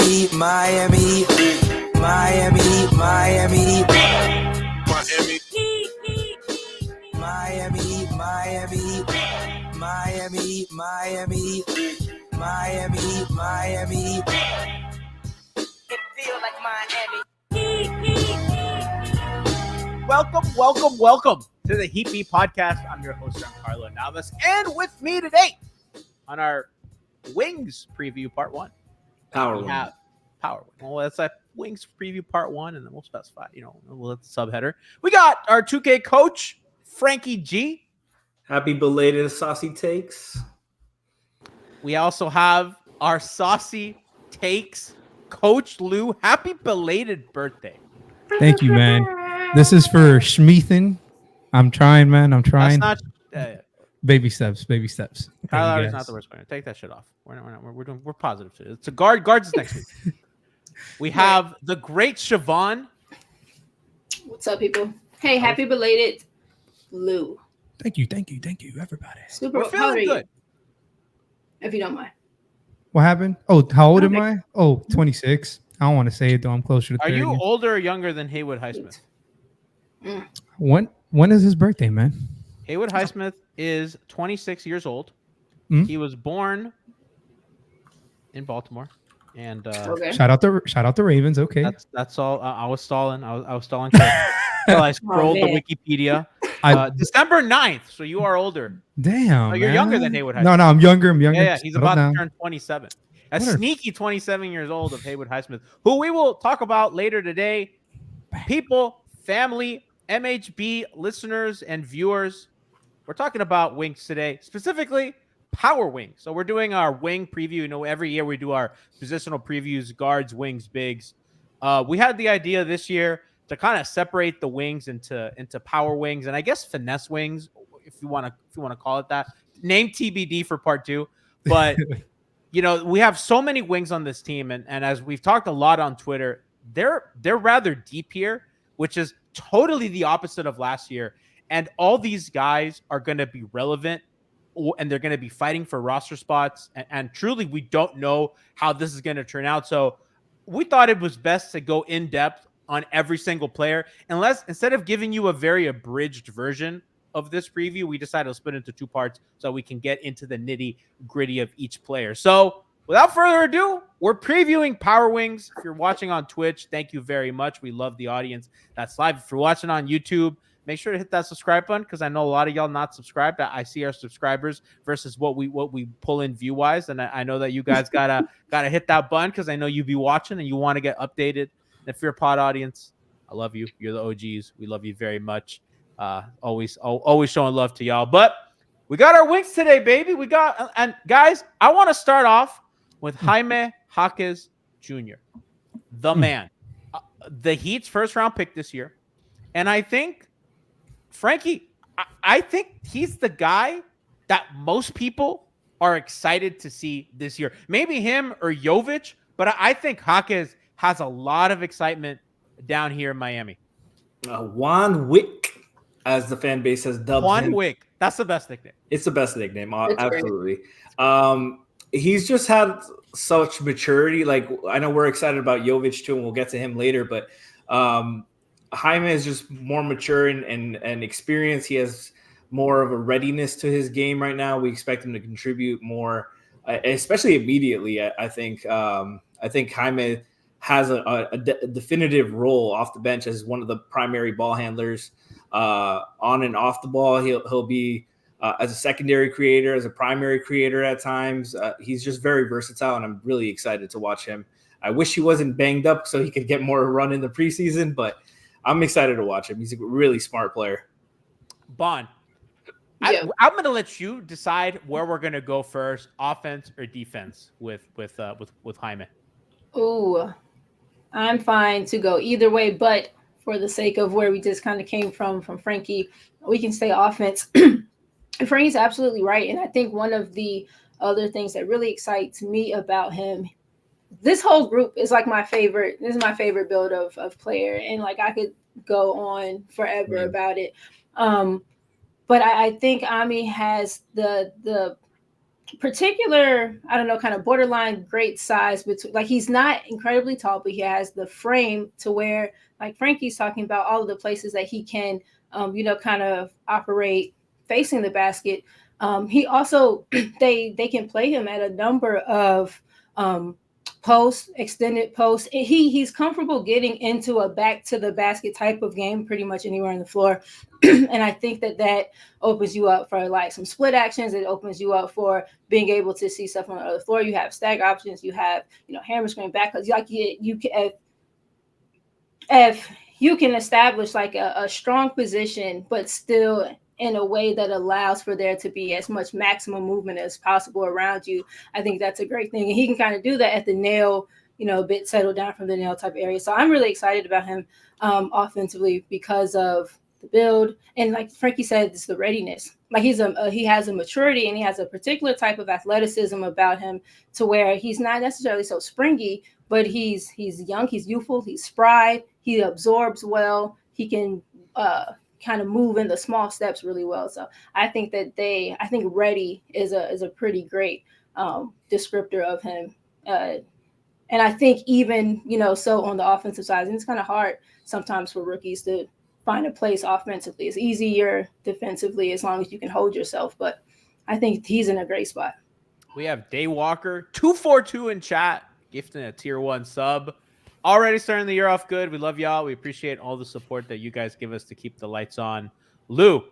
Miami, Miami, Miami, Miami, Miami, Miami, Miami, Miami, Miami, Miami, Miami. It feels like Miami. Welcome to the Heat Beat Podcast. I'm your host, Giancarlo Navas, and with me today on our Wings preview part one. Power. Well, that's a Wings preview part one, and then we'll specify, we'll let the subheader. We got our 2K coach, Franky G. Happy belated saucy takes. We also have our saucy takes, Coach Lu. Happy belated birthday. Thank you, man. This is for Schmeethan. I'm trying, man. I'm trying. That's not baby steps. Kyle is not the worst player. Take that shit off. We're positive today. It's a guards next week. We have the great Siobhan. What's up, people? Hey, happy belated Lu. Thank you, everybody. Super. We're feeling good. If you don't mind. What happened? Oh, how old am I? Oh, 26. I don't want to say it though. I'm closer to 30. Are you older or younger than Haywood Highsmith? When is his birthday, man? Haywood Highsmith is 26 years old. Mm-hmm. He was born in Baltimore, and okay. Shout out the Ravens. Okay, that's all. I was stalling. I was stalling. Until I scrolled the Wikipedia. December 9th. So you are older. Damn. Oh, you're younger than Haywood Highsmith. No, I'm younger. Yeah, he's about to turn 27. A sneaky 27 years old of Haywood Highsmith, who we will talk about later today. People, family, MHB listeners and viewers, we're talking about wings today, specifically power wings. So we're doing our wing preview. Every year we do our positional previews, guards, wings, bigs. We had the idea this year to kind of separate the wings into power wings and I guess finesse wings, if you want to call it that. Name TBD for part two, but we have so many wings on this team, and as we've talked a lot on Twitter, they're rather deep here, which is totally the opposite of last year. And all these guys are going to be relevant, and they're going to be fighting for roster spots. And truly, we don't know how this is going to turn out. So we thought it was best to go in depth on every single player. Instead of giving you a very abridged version of this preview, we decided to split into two parts so we can get into the nitty gritty of each player. So without further ado, we're previewing Power Wings. If you're watching on Twitch, thank you very much. We love the audience that's live. If you're watching on YouTube, make sure to hit that subscribe button because I know a lot of y'all not subscribed. I see our subscribers versus what we pull in view wise, and I know that you guys gotta hit that button because I know you be watching and you want to get updated. And if you're a pod audience, I love you. You're the OGs. We love you very much. Always showing love to y'all. But we got our wings today, baby. And guys, I want to start off with Jaime Jaquez Jr., the man, the Heat's first round pick this year. And I think, Franky, I think he's the guy that most people are excited to see this year. Maybe him or Jovic, but I think Jaquez has a lot of excitement down here in Miami. Juan Wick, as the fan base has dubbed him. Juan Wick. That's the best nickname. It's the best nickname. Absolutely. He's just had such maturity. Like, I know we're excited about Jovic too, and we'll get to him later, but Jaime is just more mature and experienced. He has more of a readiness to his game right now. We expect him to contribute more, especially immediately. I think Jaime has a definitive role off the bench as one of the primary ball handlers on and off the ball. He'll be as a secondary creator, as a primary creator at times. He's just very versatile, and I'm really excited to watch him. I wish he wasn't banged up so he could get more run in the preseason, but I'm excited to watch him. He's a really smart player. Bon, yeah. I'm going to let you decide where we're going to go first, offense or defense with Jaime. Ooh, I'm fine to go either way, but for the sake of where we just kind of came from Franky, we can stay offense. Franky's absolutely right, and I think one of the other things that really excites me about him, this whole group is like my favorite. This is my favorite build of player, and like I could go on forever about it. But I think Ami has the particular, I don't know, kind of borderline great size. Between, like, he's not incredibly tall, but he has the frame to where, like Franky's talking about, all of the places that he can, kind of operate facing the basket. He also they can play him at a number of post, extended post. He's comfortable getting into a back to the basket type of game pretty much anywhere on the floor. And I think that opens you up for like some split actions. It opens you up for being able to see stuff on the other floor. You have stagger options. You have, hammer screen back. Because like you can, if you can establish like a strong position, but still in a way that allows for there to be as much maximum movement as possible around you, I think that's a great thing. And he can kind of do that at the nail, a bit settled down from the nail type area. So I'm really excited about him offensively because of the build. And like Franky said, it's the readiness. Like he has a maturity and he has a particular type of athleticism about him to where he's not necessarily so springy, but he's young, he's youthful, he's spry, he absorbs well, he can kind of move in the small steps really well. So I think ready is a pretty great descriptor of him. And I think even, so on the offensive side, and it's kind of hard sometimes for rookies to find a place offensively. It's easier defensively as long as you can hold yourself. But I think he's in a great spot. We have Daywalker 242 in chat, gifting a tier 1 sub. Already starting the year off good. We love y'all. We appreciate all the support that you guys give us to keep the lights on. Lou,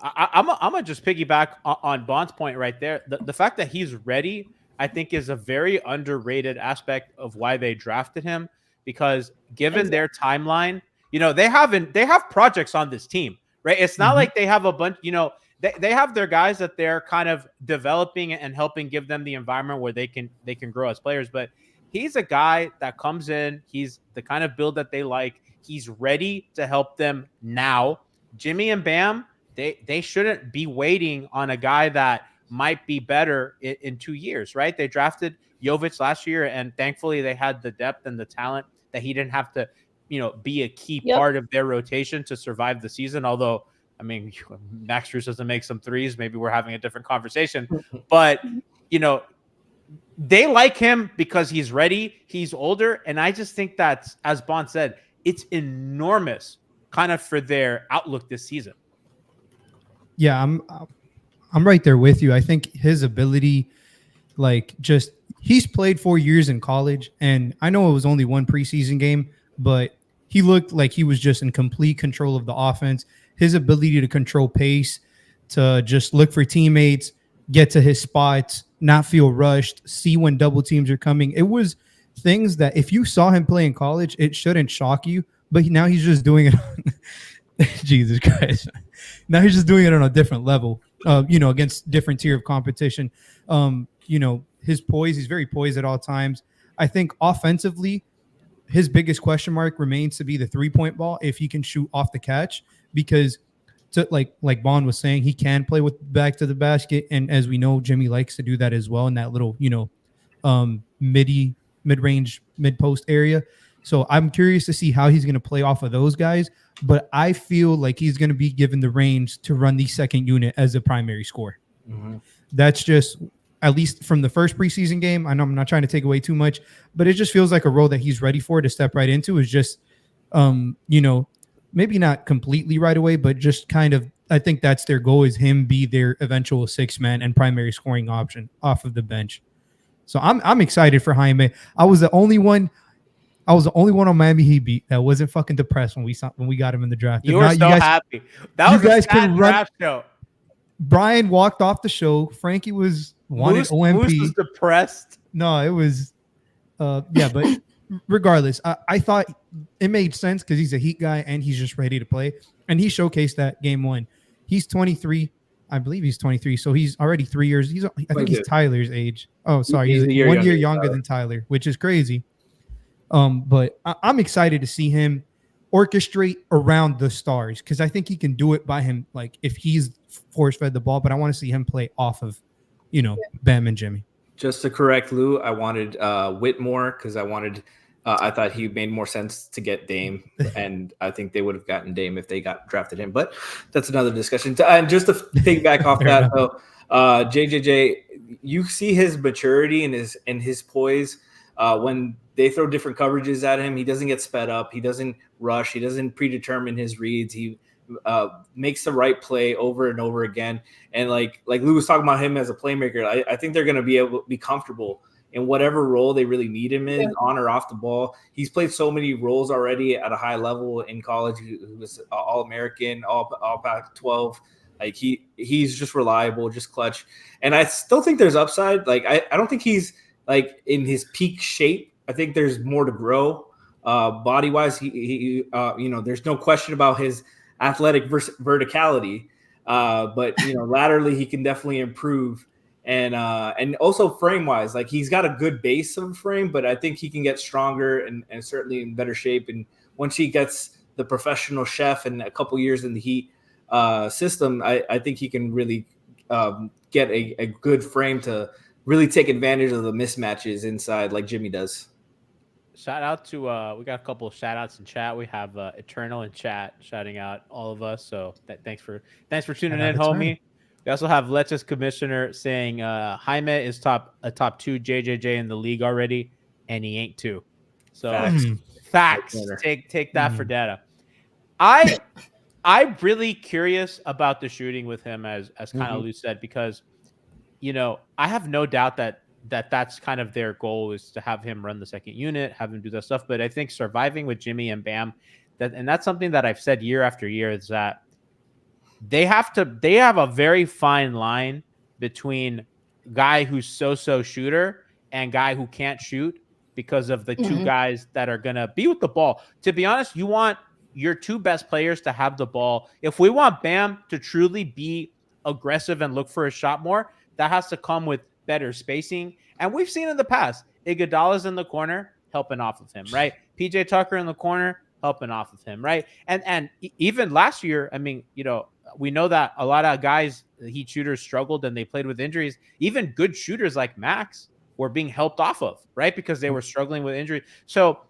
I'm gonna just piggyback on Bond's point right there. The fact that he's ready, I think, is a very underrated aspect of why they drafted him, because given their timeline, they have projects on this team, right? It's not like they have a bunch, they have their guys that they're kind of developing and helping give them the environment where they can grow as players. But he's a guy that comes in, he's the kind of build that they like. He's ready to help them now. Jimmy and Bam, they shouldn't be waiting on a guy that might be better in 2 years, right? They drafted Jovic last year, and thankfully they had the depth and the talent that he didn't have to, be a key part of their rotation to survive the season. Although, I mean, Max Strus doesn't make some threes. Maybe we're having a different conversation. But, they like him because he's ready. He's older. And I just think that's, as Bond said, it's enormous kind of for their outlook this season. Yeah, I'm right there with you. I think his ability, he's played 4 years in college, and I know it was only one preseason game, but he looked like he was just in complete control of the offense. His ability to control pace, to just look for teammates, get to his spots, not feel rushed, see when double teams are coming. It was things that if you saw him play in college, it shouldn't shock you, but now he's just doing it. Jesus Christ. Now he's just doing it on a different level, against different tier of competition. His poise, he's very poised at all times. I think offensively, his biggest question mark remains to be the 3-point ball, if he can shoot off the catch, because like Bond was saying, he can play with back to the basket. And as we know, Jimmy likes to do that as well in that little, mid-range, mid-post area. So I'm curious to see how he's going to play off of those guys. But I feel like he's going to be given the range to run the second unit as a primary scorer. Mm-hmm. That's just, at least from the first preseason game. I know I'm not trying to take away too much, but it just feels like a role that he's ready for to step right into. Is just, maybe not completely right away, but just kind of, I think that's their goal, is him be their eventual 6-man and primary scoring option off of the bench. So I'm excited for Jaime. I was the only one on Miami Heat beat that wasn't fucking depressed when we got him in the draft. You were so happy. That was a sad draft show. Brian walked off the show. Franky wanted OMP. Moose was depressed. No, it was but regardless, I thought it made sense because he's a Heat guy and he's just ready to play. And he showcased that game 1. He's 23. I believe he's 23. So he's already 3 years. I think he's Tyler's age. Oh, sorry. He's 1 year younger than Tyler, which is crazy. But I'm excited to see him orchestrate around the stars, because I think he can do it by him. Like if he's force fed the ball, but I want to see him play off of, Bam and Jimmy. Just to correct Lou, I wanted Whitmore because I thought he made more sense to get Dame, and I think they would have gotten Dame if they got drafted him. But that's another discussion. And just to piggyback off that, though, JJJ, you see his maturity and his poise. When they throw different coverages at him, he doesn't get sped up. He doesn't rush. He doesn't predetermine his reads. He makes the right play over and over again. And like Lou was talking about him as a playmaker, I think they're going to be able to be comfortable in whatever role they really need him in, on or off the ball. He's played so many roles already at a high level in college. He was All-American, all Pac-12. Like he's just reliable, just clutch. And I still think there's upside. Like I don't think he's like in his peak shape. I think there's more to grow. Body wise, he there's no question about his athletic verticality. But laterally he can definitely improve. And also frame wise, like he's got a good base of a frame, but I think he can get stronger and certainly in better shape. And once he gets the professional chef and a couple years in the Heat system, I think he can really get a good frame to really take advantage of the mismatches inside like Jimmy does. Shout out to we got a couple of shout outs in chat. We have Eternal in chat shouting out all of us. So thanks for tuning in, homie. We also have Leches Commissioner saying Jaime is top 2 JJJ in the league already, and he ain't 2. So facts. Take that for data. I'm really curious about the shooting with him, as kind of Lou said, because I have no doubt that's kind of their goal, is to have him run the second unit, have him do that stuff. But I think surviving with Jimmy and Bam, and that's something that I've said year after year, is that they have a very fine line between guy who's so shooter and guy who can't shoot, because of the two guys that are going to be with the ball. To be honest, you want your 2 best players to have the ball. If we want Bam to truly be aggressive and look for a shot more, that has to come with better spacing. And we've seen in the past, Iguodala's in the corner helping off of him, right? PJ Tucker in the corner helping off of him, right? And even last year, I mean, we know that a lot of guys, Heat shooters, struggled and they played with injuries. Even good shooters like Max were being helped off of, right? Because they were struggling with injury. So,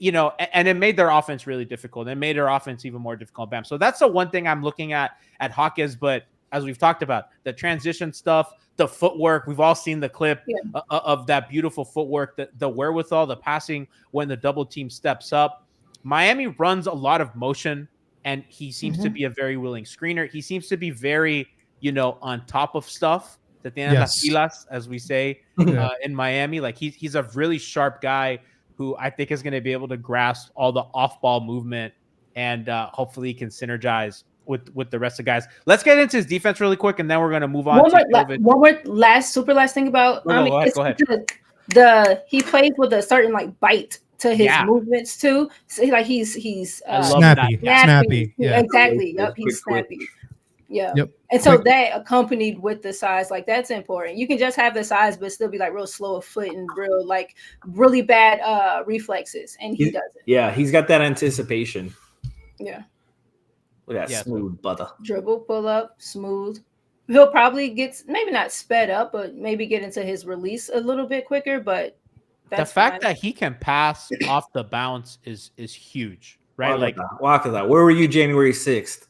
and it made their offense really difficult. It made their offense even more difficult. Bam. So that's the one thing I'm looking at Jaquez. But as we've talked about, the transition stuff, the footwork, we've all seen the clip of that beautiful footwork, the wherewithal, the passing when the double team steps up. Miami runs a lot of motion, and he seems to be a very willing screener. He seems to be very, on top of stuff, that tiene las pilas, as we say in Miami. Like he's a really sharp guy who I think is going to be able to grasp all the off-ball movement, and hopefully he can synergize with the rest of the guys. Let's get into his defense really quick, and then we're going to move on. One more last thing about go ahead. He plays with a certain bite to his movements too. So he's snappy. Yeah, exactly. Yep, he's snappy. Yeah. Yep. And so that accompanied with the size, that's important. You can just have the size, but still be real slow of foot and really bad reflexes. And he doesn't. Yeah, he's got that anticipation. Yeah. Look at that smooth butter. Dribble, pull up, smooth. He'll probably get, maybe not sped up, but maybe get into his release a little bit quicker. But the fact that he can pass off the bounce is huge, right? Walk that. Where were you January 6th?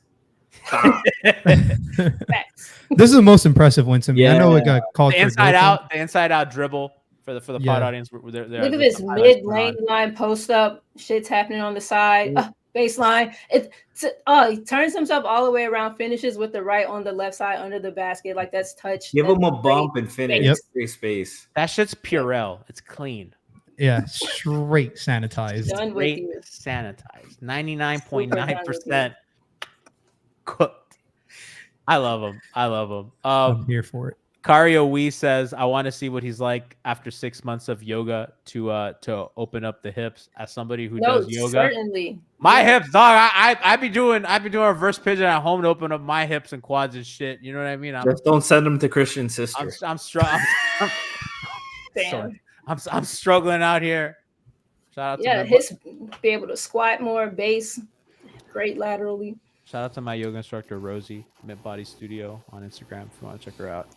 This is the most impressive one to me. I know it got called the inside out dribble for the pod audience. Look at this mid lane line post up. Shit's happening on the side. Baseline. He turns himself all the way around, finishes with the right on the left side under the basket. That's touch. Give him a bump and finish. Free space. That shit's Purell. It's clean. Yeah, straight sanitized. Sanitized. 99.9% cooked. I love him. I'm here for it. Kario Wee says, I want to see what he's like after 6 months of yoga to open up the hips. As somebody who does yoga, certainly my hips, dog. I be doing a reverse pigeon at home to open up my hips and quads and shit. You know what I mean? Just don't send them to Christian sister. I'm struggling out here. Shout out to be able to squat more, base, great laterally. Shout out to my yoga instructor, Rosie, Mid Body Studio on Instagram. If you want to check her out.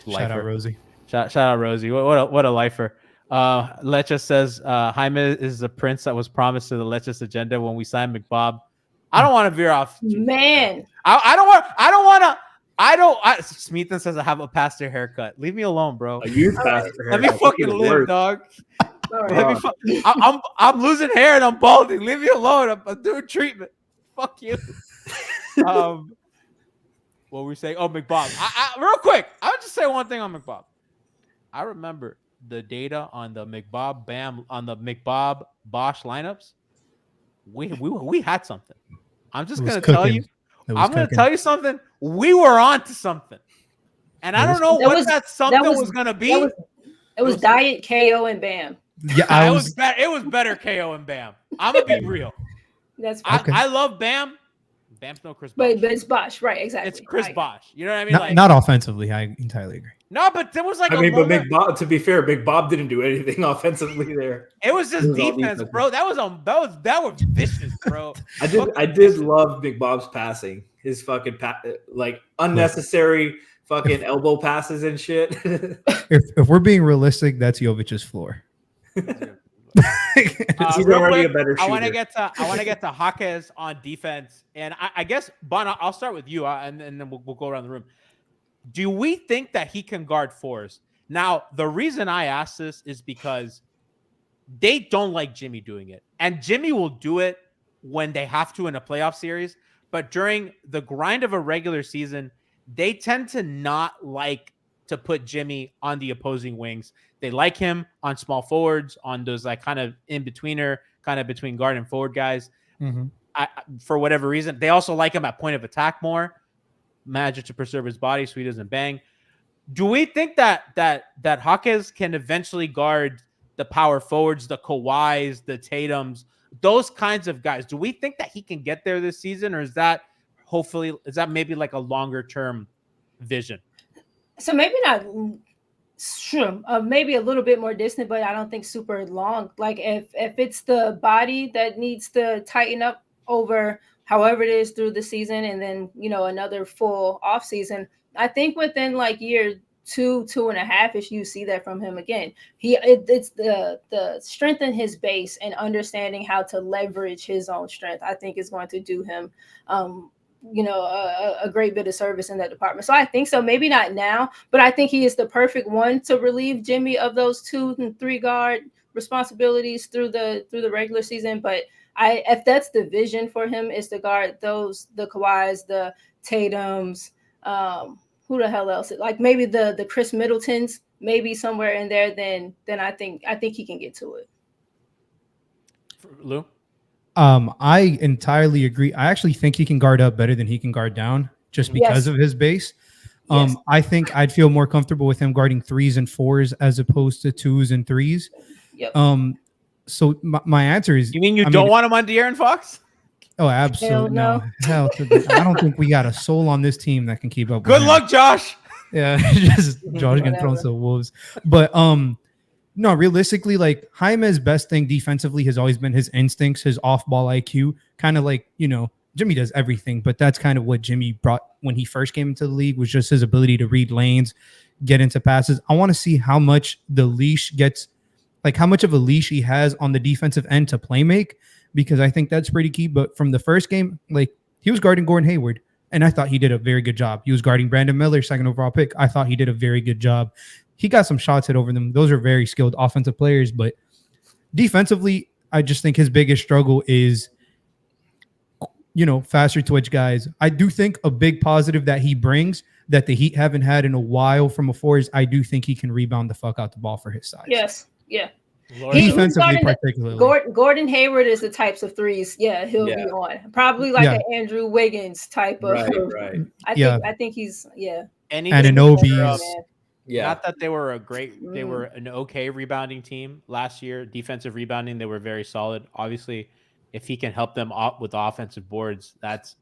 Shout out, Rosie. Shout out, Rosie. What a lifer. Leches says, Jaime is the prince that was promised to the Leches agenda when we signed McBob. I don't want to veer off. Man. I don't want to. Smeaton says I have a pastor haircut. Leave me alone, bro. A youth pastor Let me haircut. fucking Even live, worse. dog. All right. Let me I'm losing hair and I'm balding. Leave me alone. I'm doing treatment. Fuck you. What were we saying? Oh, McBob. Real quick, I would just say one thing on McBob. I remember the data on the McBob Bosch lineups. We had something. I'm just gonna tell you. I'm gonna tell you something. We were on to something, and I don't know what that something was gonna be. It was Diet KO and Bam. Yeah, it was better. It was better KO and Bam. I'm gonna be real. That's I love Bam. Bam's no Chris Bosh. But it's Bosh, right? Exactly. It's Chris Bosh. You know what I mean? Not offensively. I entirely agree. No, but there was like. But Big Bob. To be fair, Big Bob didn't do anything offensively there. It was just defense, bro. That was vicious, bro. I did love Big Bob's passing. His fucking like unnecessary fucking elbow passes and shit. If we're being realistic, that's Jovic's floor. He's already a better shooter. I want to get to Jaquez on defense, and I guess Bon, I'll start with you, and then we'll go around the room. Do we think that he can guard fours? Now, the reason I ask this is because they don't like Jimmy doing it, and Jimmy will do it when they have to in a playoff series. But during the grind of a regular season, they tend to not like to put Jimmy on the opposing wings. They like him on small forwards, on those like kind of in-betweener, kind of between guard and forward guys. Mm-hmm. For whatever reason. They also like him at point of attack more, manage to preserve his body so he doesn't bang. Do we think that Jaquez can eventually guard the power forwards, the Kawhis, the Tatums, those kinds of guys? Do we think that he can get there this season, or is that maybe like a longer term vision? So maybe not. Sure, maybe a little bit more distant, but I don't think super long. Like if it's the body that needs to tighten up over however it is through the season, and then another full off season, I think within like year 2.5 ish, you see that from him again. It's the strength in his base and understanding how to leverage his own strength. I think is going to do him a great bit of service in that department. So I think so. Maybe not now, but I think he is the perfect one to relieve Jimmy of those 2 and 3 guard responsibilities through the regular season. But if that's the vision for him, is to guard the Kawhis, the Tatums, who the hell else? Like maybe the Chris Middletons, maybe somewhere in there. Then I think he can get to it. Lou? I entirely agree. I actually think he can guard up better than he can guard down just because of his base. Yes. I think I'd feel more comfortable with him guarding 3s and 4s as opposed to 2s and 3s. Yep. So my answer is, you mean you don't want him on De'Aaron Fox? Oh, absolutely no. Hell, I don't think we got a soul on this team that can keep up. Good luck, Josh. Yeah, just Josh getting thrown to the wolves. But no, realistically, like Jaime's best thing defensively has always been his instincts, his off-ball IQ. Kind of like, Jimmy does everything, but that's kind of what Jimmy brought when he first came into the league, was just his ability to read lanes, get into passes. I want to see how much the leash gets, like how much of a leash he has on the defensive end to play make, because I think that's pretty key. But from the first game, like he was guarding Gordon Hayward, and I thought he did a very good job. He was guarding Brandon Miller, 2nd overall pick. I thought he did a very good job. He got some shots hit over them. Those are very skilled offensive players, but defensively, I just think his biggest struggle is, faster twitch guys. I do think a big positive that he brings that the Heat haven't had in a while from a 4 is I do think he can rebound the fuck out the ball for his size. Yes. Yeah. Defensively, particularly. Gordon Hayward is the types of 3s. Yeah, he'll be on. Probably like an Andrew Wiggins type of. Right. I think he's Anunoby. Yeah. Not that they were they were an okay rebounding team last year. Defensive rebounding, they were very solid. Obviously, if he can help them up with offensive boards, that's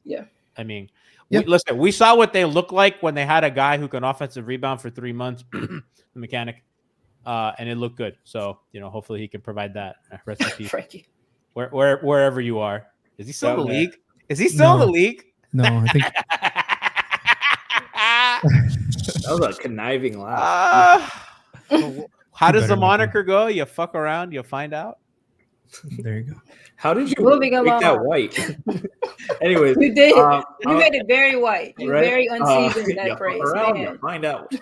I mean, listen, we saw what they look like when they had a guy who can offensive rebound for 3 months, the mechanic, and it looked good. So hopefully he can provide that. Rest in peace. Franky. Wherever you are, is he still in the league? Is he still in the league? No, I think. That was a conniving laugh. How does the moniker go? You fuck around, you'll find out. There you go. How did you make that white? Anyways, You did. You made it very white. You right? very unseasoned with You that fuck phrase, around, man. you'll find out.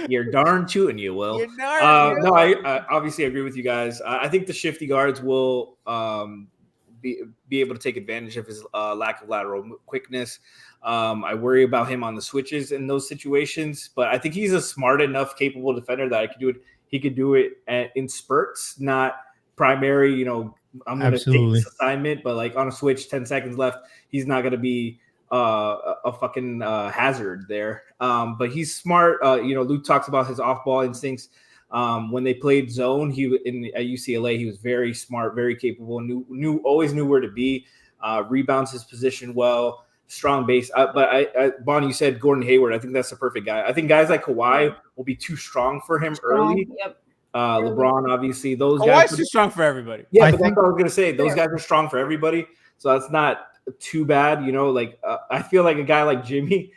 You're darn tootin', you will. You're darn- No, I obviously agree with you guys. I think the shifty guards will be able to take advantage of his lack of lateral quickness. I worry about him on the switches in those situations, but I think he's a smart enough, capable defender that I could do it. He could do it in spurts, not primary. You know, I'm going to take this assignment, but like on a switch, 10 seconds left, he's not going to be a fucking hazard there. But he's smart. You know, Luke talks about his off-ball instincts. When they played zone, at UCLA, he was very smart, very capable, always knew where to be. Rebounds his position well, strong base. But Bonnie, you said Gordon Hayward. I think that's the perfect guy. I think guys like Kawhi will be too strong for him early. Yep. LeBron, obviously, those Kawhi's guys too strong for everybody. Yeah, but that's what I was gonna say. Those guys are strong for everybody, so that's not too bad. You know, like I feel like a guy like Jimmy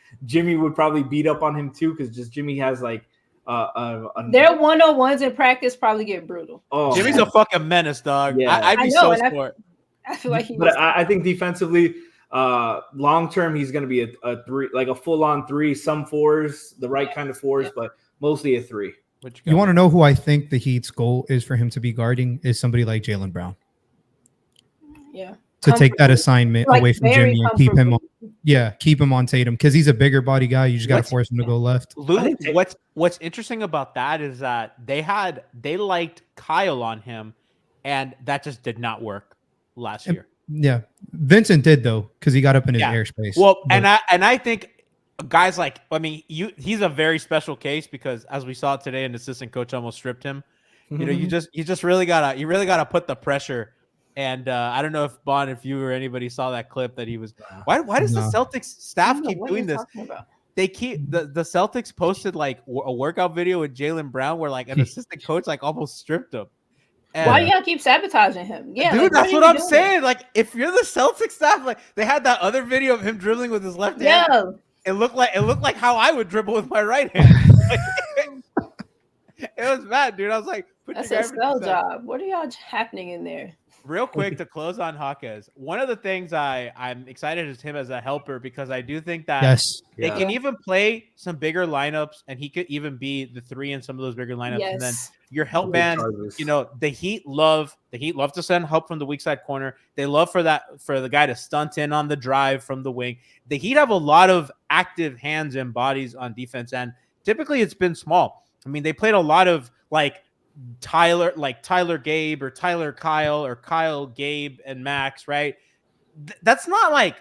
would probably beat up on him too, because just Jimmy has like their 1-on-1s in practice probably get brutal. Oh, Jimmy's a fucking menace, dog. Yeah. I'd be so smart. I feel like I think defensively, long term, he's gonna be a three, like a full on three, some fours, the right kind of fours, but mostly a three. You want to know who I think the Heat's goal is for him to be guarding is somebody like Jaylen Brown. Yeah. To take that assignment away from Jimmy and keep him on Tatum, because he's a bigger body guy. You just got to force him to go left. Luke, what's interesting about that is that they liked Kyle on him, and that just did not work last year. Yeah, Vincent did though, because he got up in his airspace. Well, and I think guys like, I mean, he's a very special case, because as we saw today, an assistant coach almost stripped him. You know, you just really gotta put the pressure. And I don't know if you or anybody saw that clip that he was. Why does the Celtics staff keep doing this? They keep the Celtics posted like a workout video with Jaylen Brown where like an assistant coach like almost stripped him. And why do y'all keep sabotaging him? Yeah, dude, like, that's what I'm saying. Like, if you're the Celtics staff, like they had that other video of him dribbling with his left hand. Yeah. It looked like how I would dribble with my right hand. It was bad, dude. I was like, that's a spell job. What are y'all happening in there? Real quick to close on Jaquez. One of the things I'm excited is him as a helper, because I do think that they can even play some bigger lineups, and he could even be the three in some of those bigger lineups. And then your help man, you know, the Heat love to send help from the weak side corner. They love for the guy to stunt in on the drive from the wing. The Heat have a lot of active hands and bodies on defense, and typically it's been small. I mean, they played a lot of like Tyler Gabe or Tyler Kyle or Kyle Gabe and Max, right? That's not like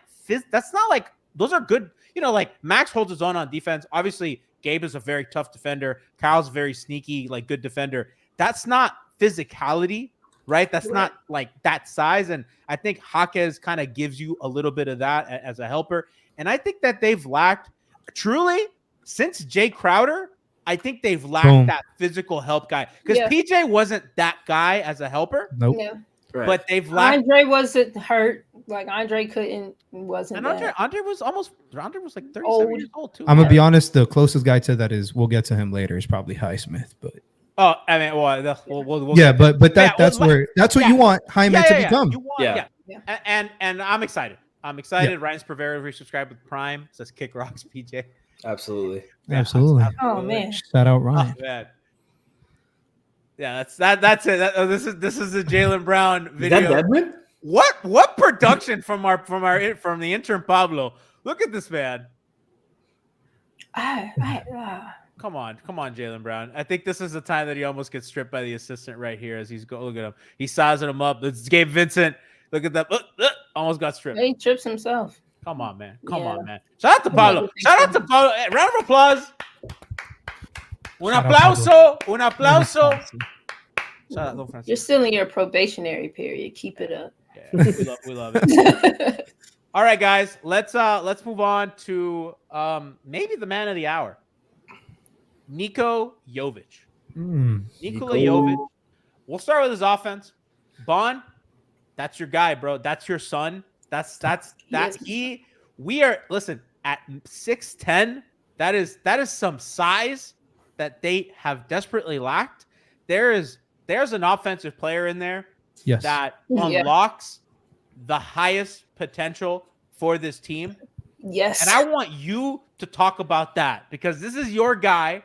those are good. You know, like Max holds his own on defense. Obviously, Gabe is a very tough defender. Kyle's a very sneaky, like good defender. That's not physicality, right? That's not like that size. And I think Jaquez kind of gives you a little bit of that as a helper. And I think that they've lacked truly since Jay Crowder. I think they've lacked that physical help guy, because PJ wasn't that guy as a helper. Nope. Yeah. Right. But they've lacked. Andre wasn't hurt. Like Andre wasn't. And Andre was like 37 years old too. I'm gonna be honest. The closest guy to that we'll get to him later is probably Highsmith, but. Oh, I mean, we'll that's what you want Jaime to become. And I'm excited. Ryan's Pavera resubscribed with Prime. Says kick rocks, PJ. Absolutely. Oh man! Shout out Ryan. Oh, man. Yeah, that's it. This is the Jaylen Brown video. Is that Deadman? What production from the intern Pablo? Look at this man. Come on, Jaylen Brown. I think this is the time that he almost gets stripped by the assistant right here as he's going. Look at him. He's sizing him up. It's Gabe Vincent. Look at that. Almost got stripped. He trips himself. Come on, man. Shout out to Pablo. Hey, round of applause. Un aplauso. Shout out, You're still in your probationary period. Keep it up. Yeah, we love it. All right, guys. Let's move on to maybe the man of the hour. Nikola Jovic. Nikola Jovic. We'll start with his offense. Bond, that's your guy, bro. That's your son. We are at 6'10". That is some size that they have desperately lacked. There's an offensive player in there Yes. that Yeah. unlocks the highest potential for this team. Yes. And I want you to talk about that because this is your guy,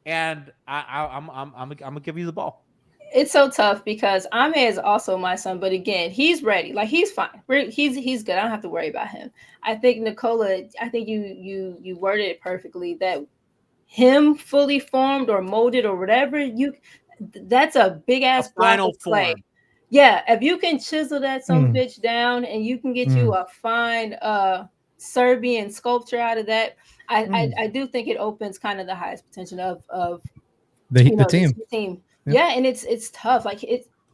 and I'm gonna give you the ball. It's so tough because Ame is also my son, but again, he's ready. Like he's fine. He's good. I don't have to worry about him. I think Nikola. I think you worded it perfectly. That him fully formed or molded or whatever that's a big ass final play. form. Yeah, if you can chisel that some bitch down and you can get you a fine Serbian sculpture out of that, I do think it opens kind of the highest potential of the team. Team. Yeah, and it's tough. Like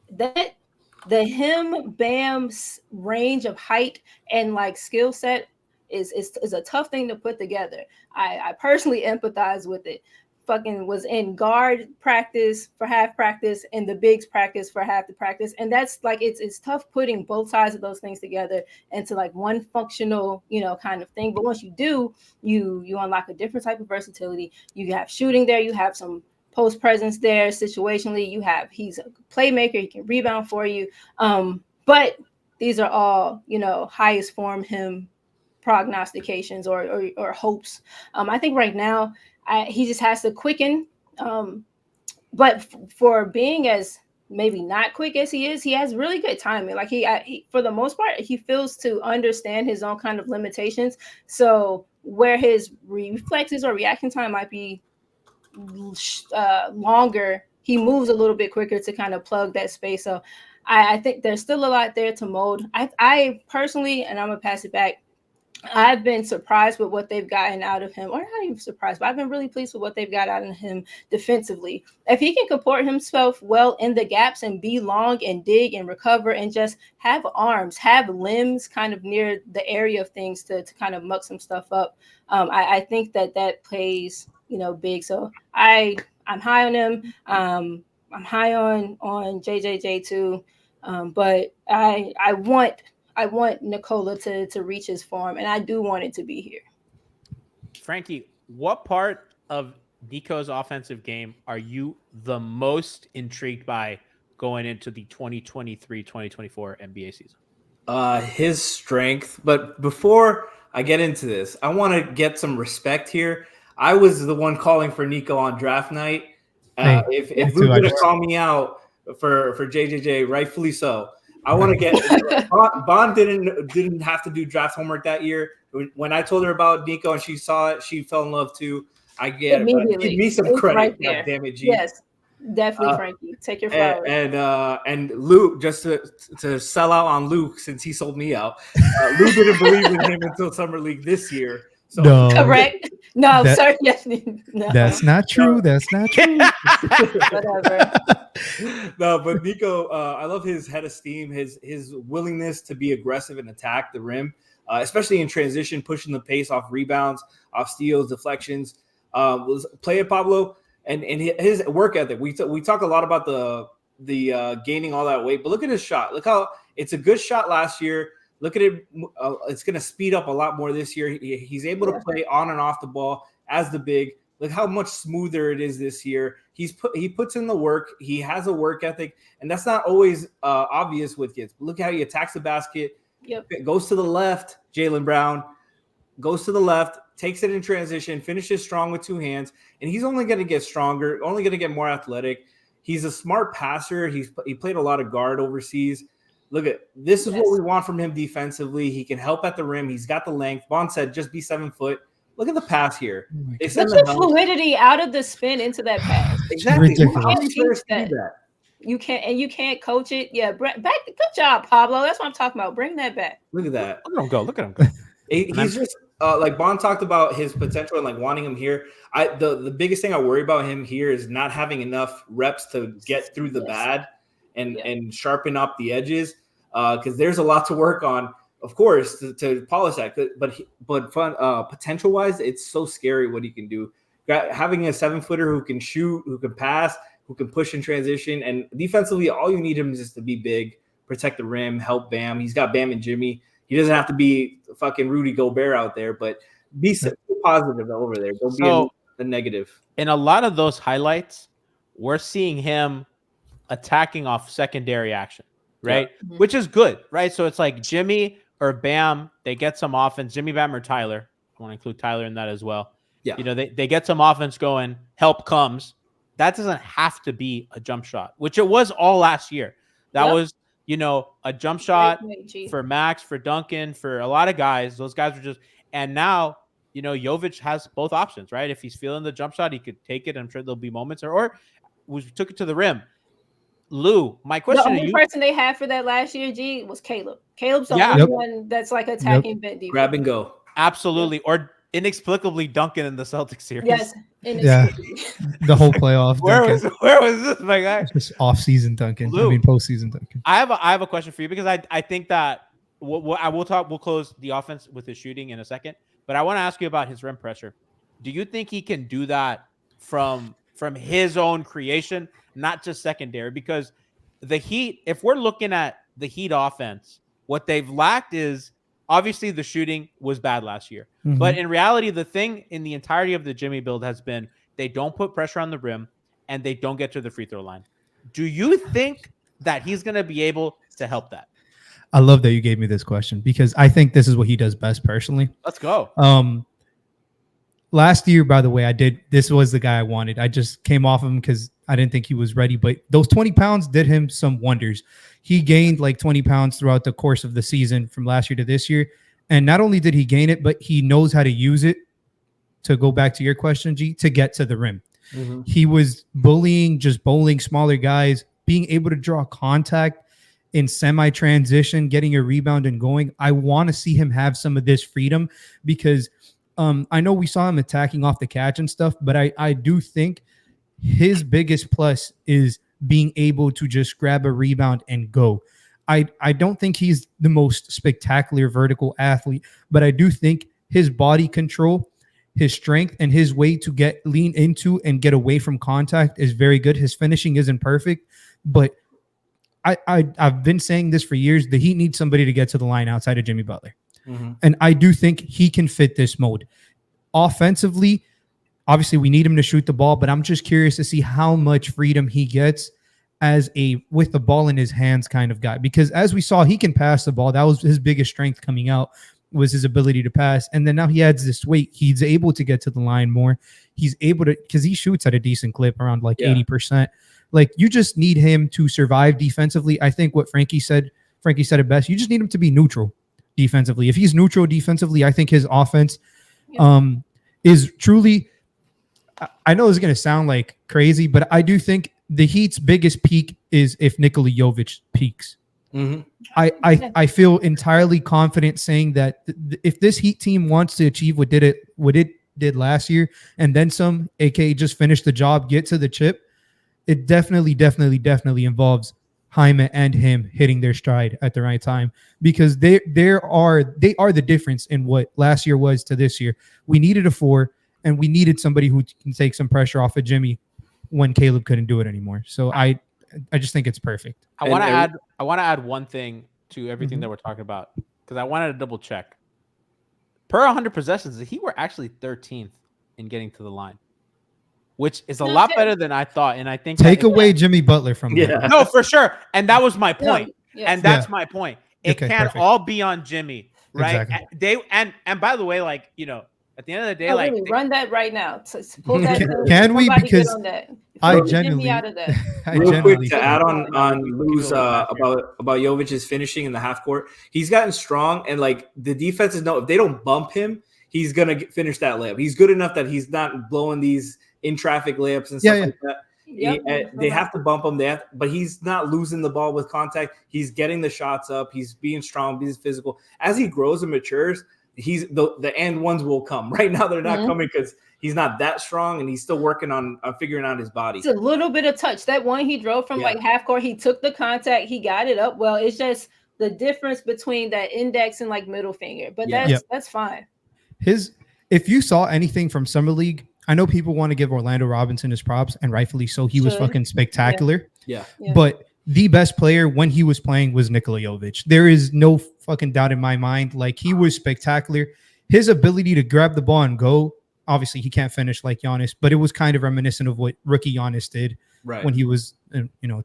the him Bam's range of height and like skill set is a tough thing to put together. I personally empathize with it. Fucking was in guard practice for half practice and the bigs practice for half the practice, and that's like it's tough putting both sides of those things together into like one functional kind of thing. But once you do, you unlock a different type of versatility. You have shooting there, you have some post presence there situationally, he's a playmaker, he can rebound for you, but these are all highest form him prognostications or hopes. I think right now he just has to quicken, but for being as maybe not quick as he is, he has really good timing. Like he for the most part, he feels to understand his own kind of limitations. So where his reflexes or reaction time might be longer, he moves a little bit quicker to kind of plug that space. So I think there's still a lot there to mold. I personally, and I'm gonna pass it back, I've been surprised with what they've gotten out of him, or not even surprised, but I've been really pleased with what they've got out of him defensively. If he can comport himself well in the gaps and be long and dig and recover and just have arms, have limbs kind of near the area of things to kind of muck some stuff up, I think that plays big. So I'm high on him. I'm high on JJJ too, but I want Nikola to reach his form, and I do want it to be here. Franky, what part of Nico's offensive game are you the most intrigued by going into the 2023-2024 NBA season? His strength. But before I get into this, I want to get some respect here. I was the one calling for Nico on draft night. If Lu's gonna call me out for JJJ, rightfully so. I want to get Bond didn't have to do draft homework that year. When I told her about Nico and she saw it, she fell in love too. I get it. But give me some credit. Right God damn it, G. Yes, definitely, Franky. Take your flowers. And Luke, just to sell out on Luke since he sold me out. Luke didn't believe in him until summer league this year. So, no, correct. No, sorry. Yes, no. That's not true. That's not true. Whatever. No, but Nico, I love his head of steam, his willingness to be aggressive and attack the rim, especially in transition, pushing the pace off rebounds, off steals, deflections. Play it, Pablo, and his work ethic. We talk a lot about the gaining all that weight, but look at his shot. Look how it's a good shot last year. Look at it. It's going to speed up a lot more this year. He's able to play on and off the ball as the big. Look how much smoother it is this year. He puts in the work. He has a work ethic, and that's not always obvious with kids. Look how he attacks the basket. Yep. Goes to the left. Jaylen Brown goes to the left, takes it in transition, finishes strong with two hands, and he's only going to get stronger, only going to get more athletic. He's a smart passer. He played a lot of guard overseas. Look at this is what we want from him defensively. He can help at the rim. He's got the length. Bond said, just be 7 foot. Look at the pass here. Look at the fluidity out of the spin into that pass. Exactly. You can't coach it. Yeah, back. Good job, Pablo. That's what I'm talking about. Bring that back. Look at that. Look at him go. Look at him go. He's just like Bond talked about his potential and like wanting him here. The biggest thing I worry about him here is not having enough reps to get through the bad and sharpen up the edges. Because there's a lot to work on, of course, to polish that. But fun potential wise, it's so scary what he can do. Having a 7-footer who can shoot, who can pass, who can push in transition, and defensively, all you need him is just to be big, protect the rim, help Bam. He's got Bam and Jimmy. He doesn't have to be fucking Rudy Gobert out there, but be positive over there. Don't be a negative. In a lot of those highlights, we're seeing him attacking off secondary action. right? Yeah. Which is good, right? So it's like Jimmy or Bam, they get some offense. Jimmy, Bam, or Tyler. I want to include Tyler in that as well. Yeah. They get some offense going, help comes. That doesn't have to be a jump shot, which it was all last year. That was, a jump shot for Max, for Duncan, for a lot of guys. Those guys were just, and now, Jovic has both options, right? If he's feeling the jump shot, he could take it. I'm sure there'll be moments, or we took it to the rim. Lou, my question the to only you. person they had for that last year, G, was Caleb. Caleb's the only one that's like attacking vent defense. Grab and go. Absolutely. Or inexplicably Duncan in the Celtics series. Yes. Yeah. The whole playoff. Where was this, my guy? Just off-season Duncan. Lou, postseason Duncan. I have a question for you because I think that we'll close the offense with his shooting in a second, but I want to ask you about his rim pressure. Do you think he can do that from his own creation, not just secondary? Because the Heat, if we're looking at the Heat offense, what they've lacked is obviously the shooting was bad last year. Mm-hmm. But in reality, the thing in the entirety of the Jimmy build has been they don't put pressure on the rim and they don't get to the free throw line. Do you think that he's going to be able to help that? I love that you gave me this question because I think this is what he does best personally. Let's go. Last year, by the way, this was the guy I wanted. I just came off him because I didn't think he was ready, but those 20 pounds did him some wonders. He gained like 20 pounds throughout the course of the season from last year to this year. And not only did he gain it, but he knows how to use it, to go back to your question, G, to get to the rim. Mm-hmm. He was bowling smaller guys, being able to draw contact in semi-transition, getting a rebound and going. I want to see him have some of this freedom because I know we saw him attacking off the catch and stuff, but I do think his biggest plus is being able to just grab a rebound and go. I don't think he's the most spectacular vertical athlete, but I do think his body control, his strength, and his way to lean into and get away from contact is very good. His finishing isn't perfect, but I've been saying this for years. The Heat need somebody to get to the line outside of Jimmy Butler. Mm-hmm. And I do think he can fit this mode. Offensively, obviously we need him to shoot the ball, but I'm just curious to see how much freedom he gets as with the ball in his hands kind of guy. Because as we saw, he can pass the ball. That was his biggest strength coming out, was his ability to pass. And then now he adds this weight. He's able to get to the line more. He's able to, because he shoots at a decent clip around 80%. Like, you just need him to survive defensively. I think what Franky said it best. You just need him to be neutral defensively. If he's neutral defensively, I think his offense is truly, I know this is going to sound like crazy, but I do think the Heat's biggest peak is if Nikola Jovic peaks. Mm-hmm. I feel entirely confident saying that if this Heat team wants to achieve what it did last year and then some, aka just finish the job, get to the chip, it definitely involves Jaime and him hitting their stride at the right time, because they are the difference in what last year was to this year. We needed a 4, and we needed somebody who can take some pressure off of Jimmy when Caleb couldn't do it anymore. So I just think it's perfect. I want to add one thing to everything that we're talking about, because I wanted to double check. Per 100 possessions, the Heat were actually 13th in getting to the line, which is a lot better than I thought. And I think take away Jimmy Butler from that. No, for sure. And that was my point. Yeah. And that's my point. It can't all be on Jimmy, right? Exactly. And by the way, at the end of the day, really run that right now. Pull that can we? Because I genuinely out of that. Real quick to add on Lou's about Jovic's finishing in the half court. He's gotten strong, and the defenses know if they don't bump him, he's gonna finish that layup. He's good enough that he's not blowing these in traffic layups and stuff like that. Yep. They have to bump him, but he's not losing the ball with contact. He's getting the shots up. He's being strong. He's physical. As he grows and matures, he's the and ones will come. Right now, they're not coming because he's not that strong, and he's still working on figuring out his body. It's a little bit of touch. That one he drove from half court, he took the contact, he got it up. Well, it's just the difference between that index and middle finger, but that's fine. If you saw anything from Summer League, I know people want to give Orlando Robinson his props, and rightfully so. He was fucking spectacular. Yeah. But the best player when he was playing was Nikola Jovic. There is no fucking doubt in my mind. He was spectacular. His ability to grab the ball and go, obviously he can't finish like Giannis, but it was kind of reminiscent of what rookie Giannis did when he was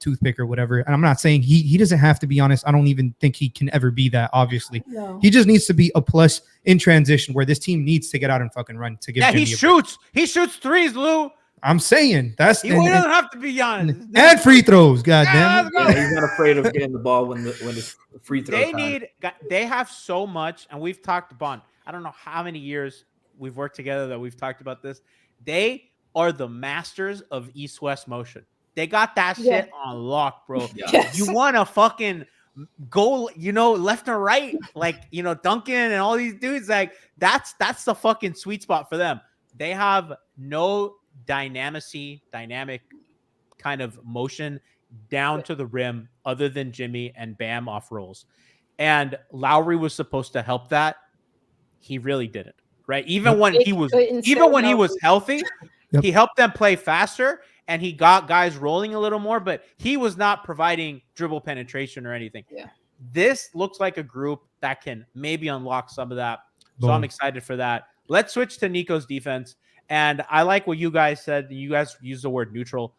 toothpick or whatever. And I'm not saying he doesn't have to be honest. I don't even think he can ever be that. Obviously, No. he just needs to be a plus in transition where this team needs to get out and fucking run to give. Yeah, Jimmy he a break. shoots. He shoots threes, Lou. I'm saying that's He doesn't have to be Giannis. and free throws. Goddamn it. Yeah, he's not afraid of getting the ball when it's free throw time. They have so much, and we've talked about. I don't know how many years we've worked together that we've talked about this. They are the masters of East-West motion. They got that shit on lock, bro. Yeah. Yes. You want to fucking go, left and right, like, Duncan and all these dudes. Like that's the fucking sweet spot for them. They have no dynamic kind of motion down to the rim other than Jimmy and Bam off rolls. And Lowry was supposed to help that. He really didn't, right? Even when he was healthy, he helped them play faster and he got guys rolling a little more, but he was not providing dribble penetration or anything. Yeah. This looks like a group that can maybe unlock some of that. So Boom. I'm excited for that. Let's switch to Nico's defense. And I like what you guys said. You guys used the word neutral.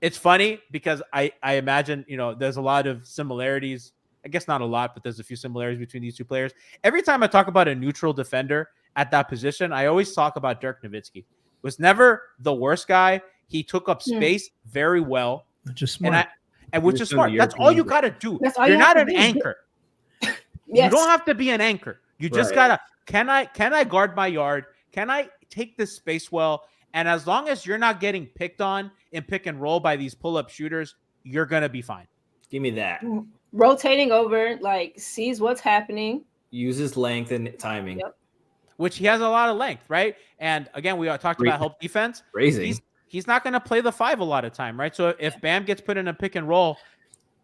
It's funny because I imagine, there's a lot of similarities. I guess not a lot, but there's a few similarities between these two players. Every time I talk about a neutral defender at that position, I always talk about Dirk Nowitzki. Was never the worst guy. He took up space very well. Just smart. And which is smart. That's all you got to do. You're not an anchor. Yes. You don't have to be an anchor. You just gotta, can I guard my yard? Can I take this space well? And as long as you're not getting picked on and pick and roll by these pull-up shooters, you're going to be fine. Give me that. Rotating over, sees what's happening. Uses length and timing. Yep. Which he has a lot of length, right? And again, we talked about help defense. Raising. He's not going to play the 5 a lot of time, right? So if Bam gets put in a pick and roll,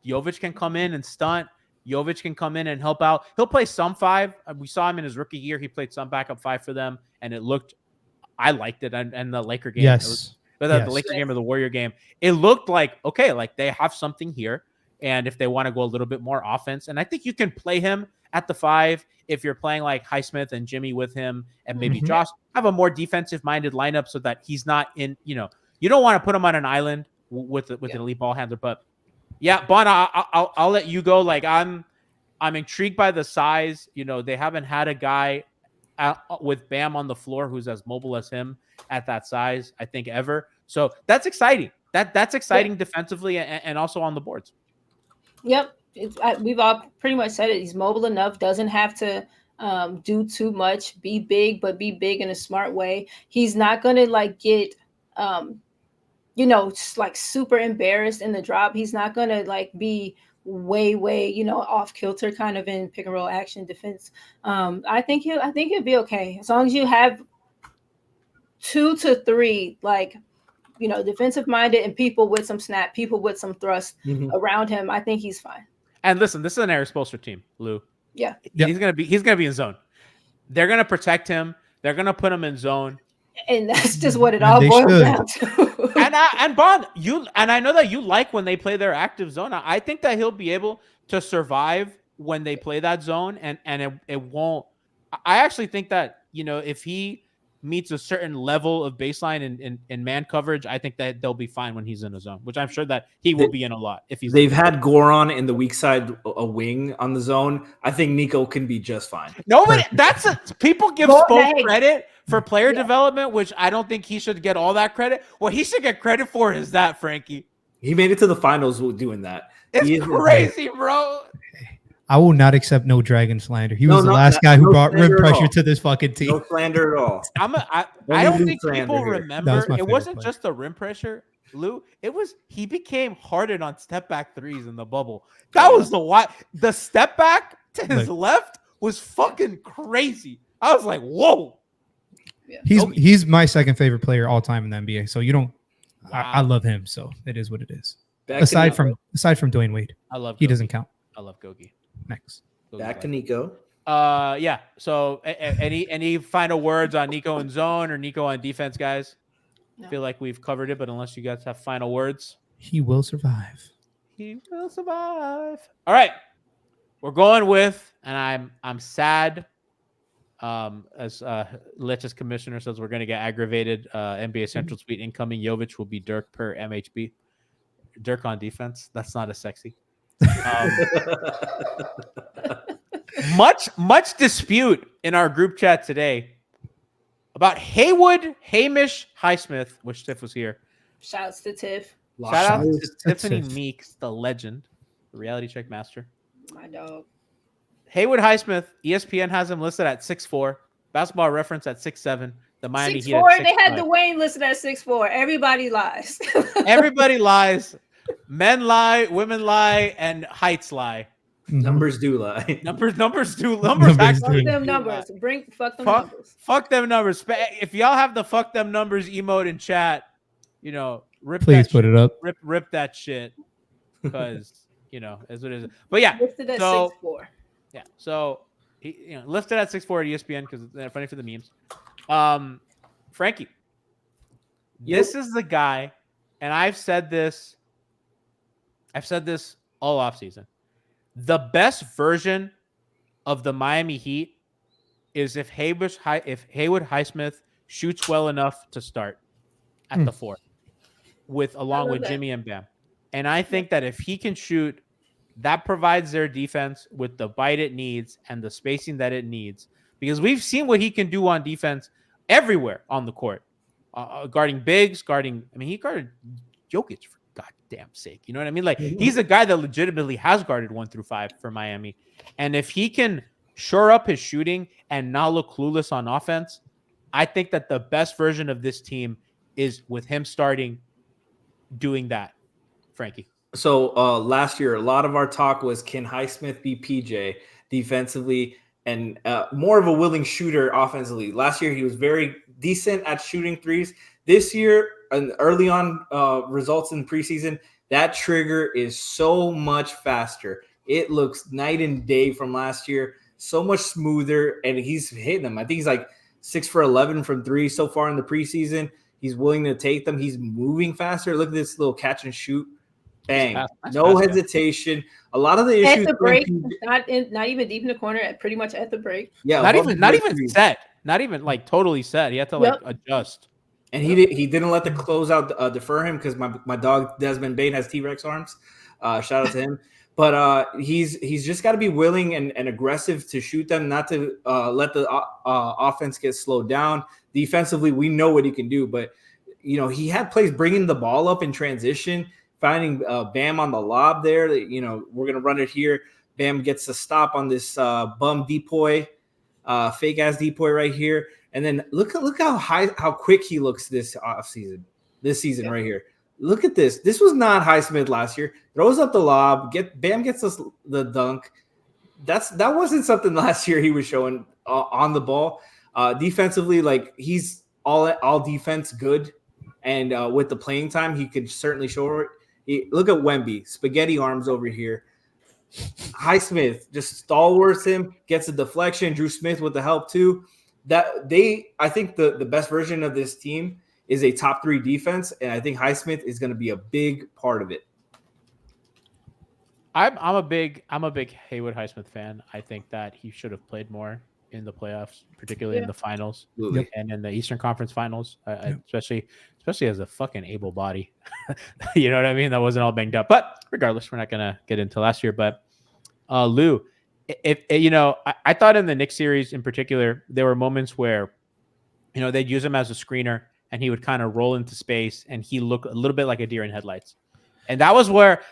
Jovic can come in and stunt. Jovic can come in and help out. He'll play some 5. We saw him in his rookie year. He played some backup 5 for them, and it looked – I liked it. And the Laker game. Yes. The Laker game or the Warrior game. It looked like, okay, like they have something here. And if they want to go a little bit more offense, and I think you can play him at the 5 if you're playing like Highsmith and Jimmy with him and maybe Josh, have a more defensive-minded lineup so that he's not in, you don't want to put him on an island with an elite ball handler. But yeah, Bon, I'll let you go. Like I'm intrigued by the size. They haven't had a guy with Bam on the floor who's as mobile as him at that size, I think, ever. So that's exciting. That's exciting defensively and also on the boards. Yep. We've all pretty much said it. He's mobile enough, doesn't have to do too much, be big, but be big in a smart way. He's not going to get, just super embarrassed in the drop. He's not going to be way off kilter kind of in pick and roll action defense. I think he'll be okay as long as you have 2 to 3 defensive minded and people with some snap, people with some thrust around him. I think he's fine. And listen, this is an Eric Spoelstra team, Lou. Yeah. He's gonna be in zone. They're gonna protect him. They're gonna put him in zone. And that's just what it all boils down to. and Bond, I know that you like when they play their active zone. I think that he'll be able to survive when they play that zone, and it won't. I actually think that if he meets a certain level of baseline in man coverage, I think that they'll be fine when he's in a zone, which I'm sure that he will be in a lot. If he's they've had Goron in the weak side, a wing on the zone. I think Nico can be just fine. Nobody, people give Spoke credit for player development, which I don't think he should get all that credit. What he should get credit for is that, Frankie. He made it to the finals doing that. It's crazy, bro. I will not accept no dragon slander. He was the last guy who brought rim pressure to this fucking team. No slander at all. I don't think people remember. It wasn't just the rim pressure, Lou. It was he became hardened on step back threes in the bubble. That was the step back to his left was fucking crazy. I was like, whoa. He's my second favorite player all time in the NBA. So you don't. Wow. I love him. So it is what it is. Aside from Dwayne Wade, I love. He doesn't count. I love Gogi. Next. Back to Nico. Yeah. So any final words on Nico in zone or Nico on defense, guys? No. I feel like we've covered it, but unless you guys have final words. He will survive. He will survive. All right. We're going with, and I'm sad. As Leche's commissioner says, we're going to get aggravated. NBA Central tweet incoming. Jovic will be Dirk per MHB. Dirk on defense. That's not as sexy. Much dispute in our group chat today about Haywood, Hamish, Highsmith, which Tiff was here. Shouts to Tiff, Shout out to to Tiffany Tiff. Meeks, the legend, the reality check master. my dog. Haywood Highsmith, ESPN has him listed at 6'4", Basketball Reference at 6'7", the Miami Heat 6'4". at They had 6'5". Dwayne listed at 6'4". Everybody lies. Everybody lies. Men lie, women lie, and heights lie. Numbers do lie. Numbers do. Numbers Actually do. Fuck them do numbers. lie. Fuck them numbers. Fuck them numbers. If y'all have the fuck them numbers emote in chat, rip Please that put shit. it up. Rip that shit. Because, is what it is. But yeah. Listed at So 6'4". yeah. So he lifted at 6'4" at ESPN because they're funny for the memes. Franky. This is the guy, and I've said this all offseason. The best version of the Miami Heat is if Haywood Highsmith shoots well enough to start at the 4 along with Jimmy and Bam. And I think that if he can shoot, that provides their defense with the bite it needs and the spacing that it needs. Because we've seen what he can do on defense everywhere on the court. Guarding bigs, he guarded Jokic for goddamn sake. You know what I mean? Like, he's a guy that legitimately has guarded 1 through 5 for Miami. And if he can shore up his shooting and not look clueless on offense, I think that the best version of this team is with him starting doing that. Franky. So last year, a lot of our talk was, can Highsmith be PJ defensively and more of a willing shooter offensively? Last year, he was very decent at shooting threes. This year, and early on results in preseason, that trigger is so much faster. It looks night and day from last year, so much smoother, and he's hitting them. I think he's like 6 for 11 from 3 so far in the preseason. He's willing to take them. He's moving faster. Look at this little catch and shoot. Bang. No hesitation. A lot of the issues at the break, not even deep in the corner, pretty much at the break. Yeah, not even set. Not even like totally set. He had to adjust. And he didn't let the closeout defer him because my dog Desmond Bain has T-Rex arms. Shout out to him. But he's just got to be willing and aggressive to shoot them, not to let the offense get slowed down. Defensively, we know what he can do, but he had plays bringing the ball up in transition, finding Bam on the lob there. We're gonna run it here. Bam gets a stop on this bum depoy, fake ass depoy right here, and then look how quick he looks this season right here. Look at this. This was not Highsmith last year. Throws up the lob. Bam gets us the dunk. That wasn't something last year he was showing on the ball. Defensively, like, he's all defense good, and with the playing time, he could certainly show it. Look at Wemby, spaghetti arms over here. Highsmith just stalwarts him, gets a deflection. Drew Smith with the help too. I think the best version of this team is a top 3 defense, and I think Highsmith is going to be a big part of it. I'm a big Haywood Highsmith fan. I think that he should have played more in the playoffs, particularly in the finals and in the Eastern Conference Finals, especially as a fucking able body. You know what I mean? That wasn't all banged up. But regardless, we're not gonna get into last year. But Lou, I thought in the Knicks series in particular, there were moments where they'd use him as a screener and he would kind of roll into space and he looked a little bit like a deer in headlights. And that was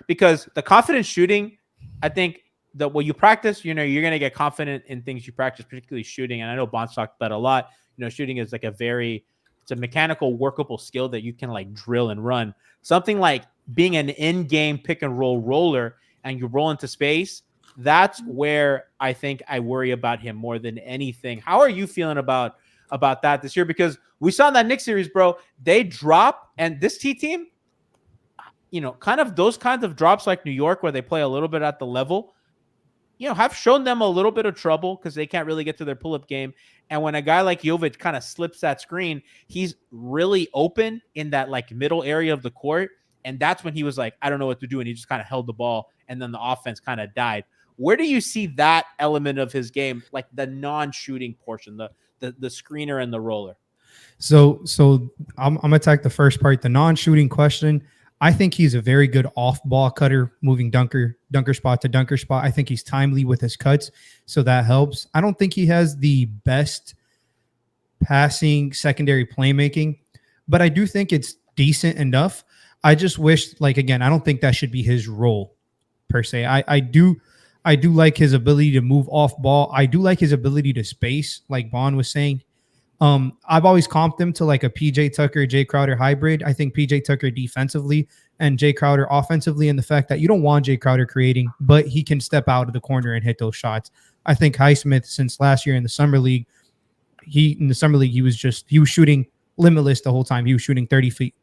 because the confident shooting, I think that when you practice, you're going to get confident in things you practice, particularly shooting. And I know Bonds talked about a lot. Shooting is like it's a mechanical, workable skill that you can like drill and run. Something like being an in-game pick and roll roller and you roll into space. That's where I think I worry about him more than anything. How are you feeling about that this year? Because we saw in that Knicks series, bro, they drop, and this team, kind of those kinds of drops like New York, where they play a little bit at the level, have shown them a little bit of trouble because they can't really get to their pull-up game. And when a guy like Jovic kind of slips that screen, he's really open in that like middle area of the court. And that's when he was like, I don't know what to do. And he just kind of held the ball, and then the offense kind of died. Where do you see that element of his game, like the non-shooting portion, the screener and the roller? So I'm gonna attack the first part, the non-shooting question. I think he's a very good off-ball cutter, moving dunker spot to dunker spot. I think he's timely with his cuts, so that helps. I don't think he has the best passing secondary playmaking, but I do think it's decent enough. I just wish, like, again, I don't think that should be his role per se. I do like his ability to move off ball. I do like his ability to space, like Vaughn was saying. I've always comped him to like a PJ Tucker, Jay Crowder hybrid. I think PJ Tucker defensively and Jay Crowder offensively, and the fact that you don't want Jay Crowder creating, but he can step out of the corner and hit those shots. I think Highsmith, since last year in the summer league, he was shooting limitless the whole time. He was shooting 30 feet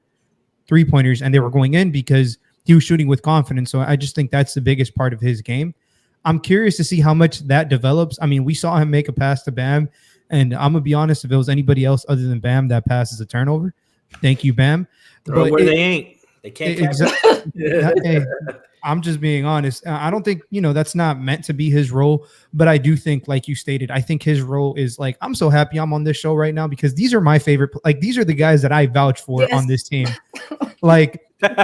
3-pointers, and they were going in because he was shooting with confidence. So I just think that's the biggest part of his game. I'm curious to see how much that develops. I mean, we saw him make a pass to Bam, and I'm gonna be honest, if it was anybody else other than Bam that passes a turnover, thank you, Bam. But where they ain't. They can't. Exactly. Hey, I'm just being honest. I don't think, that's not meant to be his role, but I do think, like you stated, I think his role is like, I'm so happy I'm on this show right now because these are my favorite. Like, these are the guys that I vouch for on this team. Like,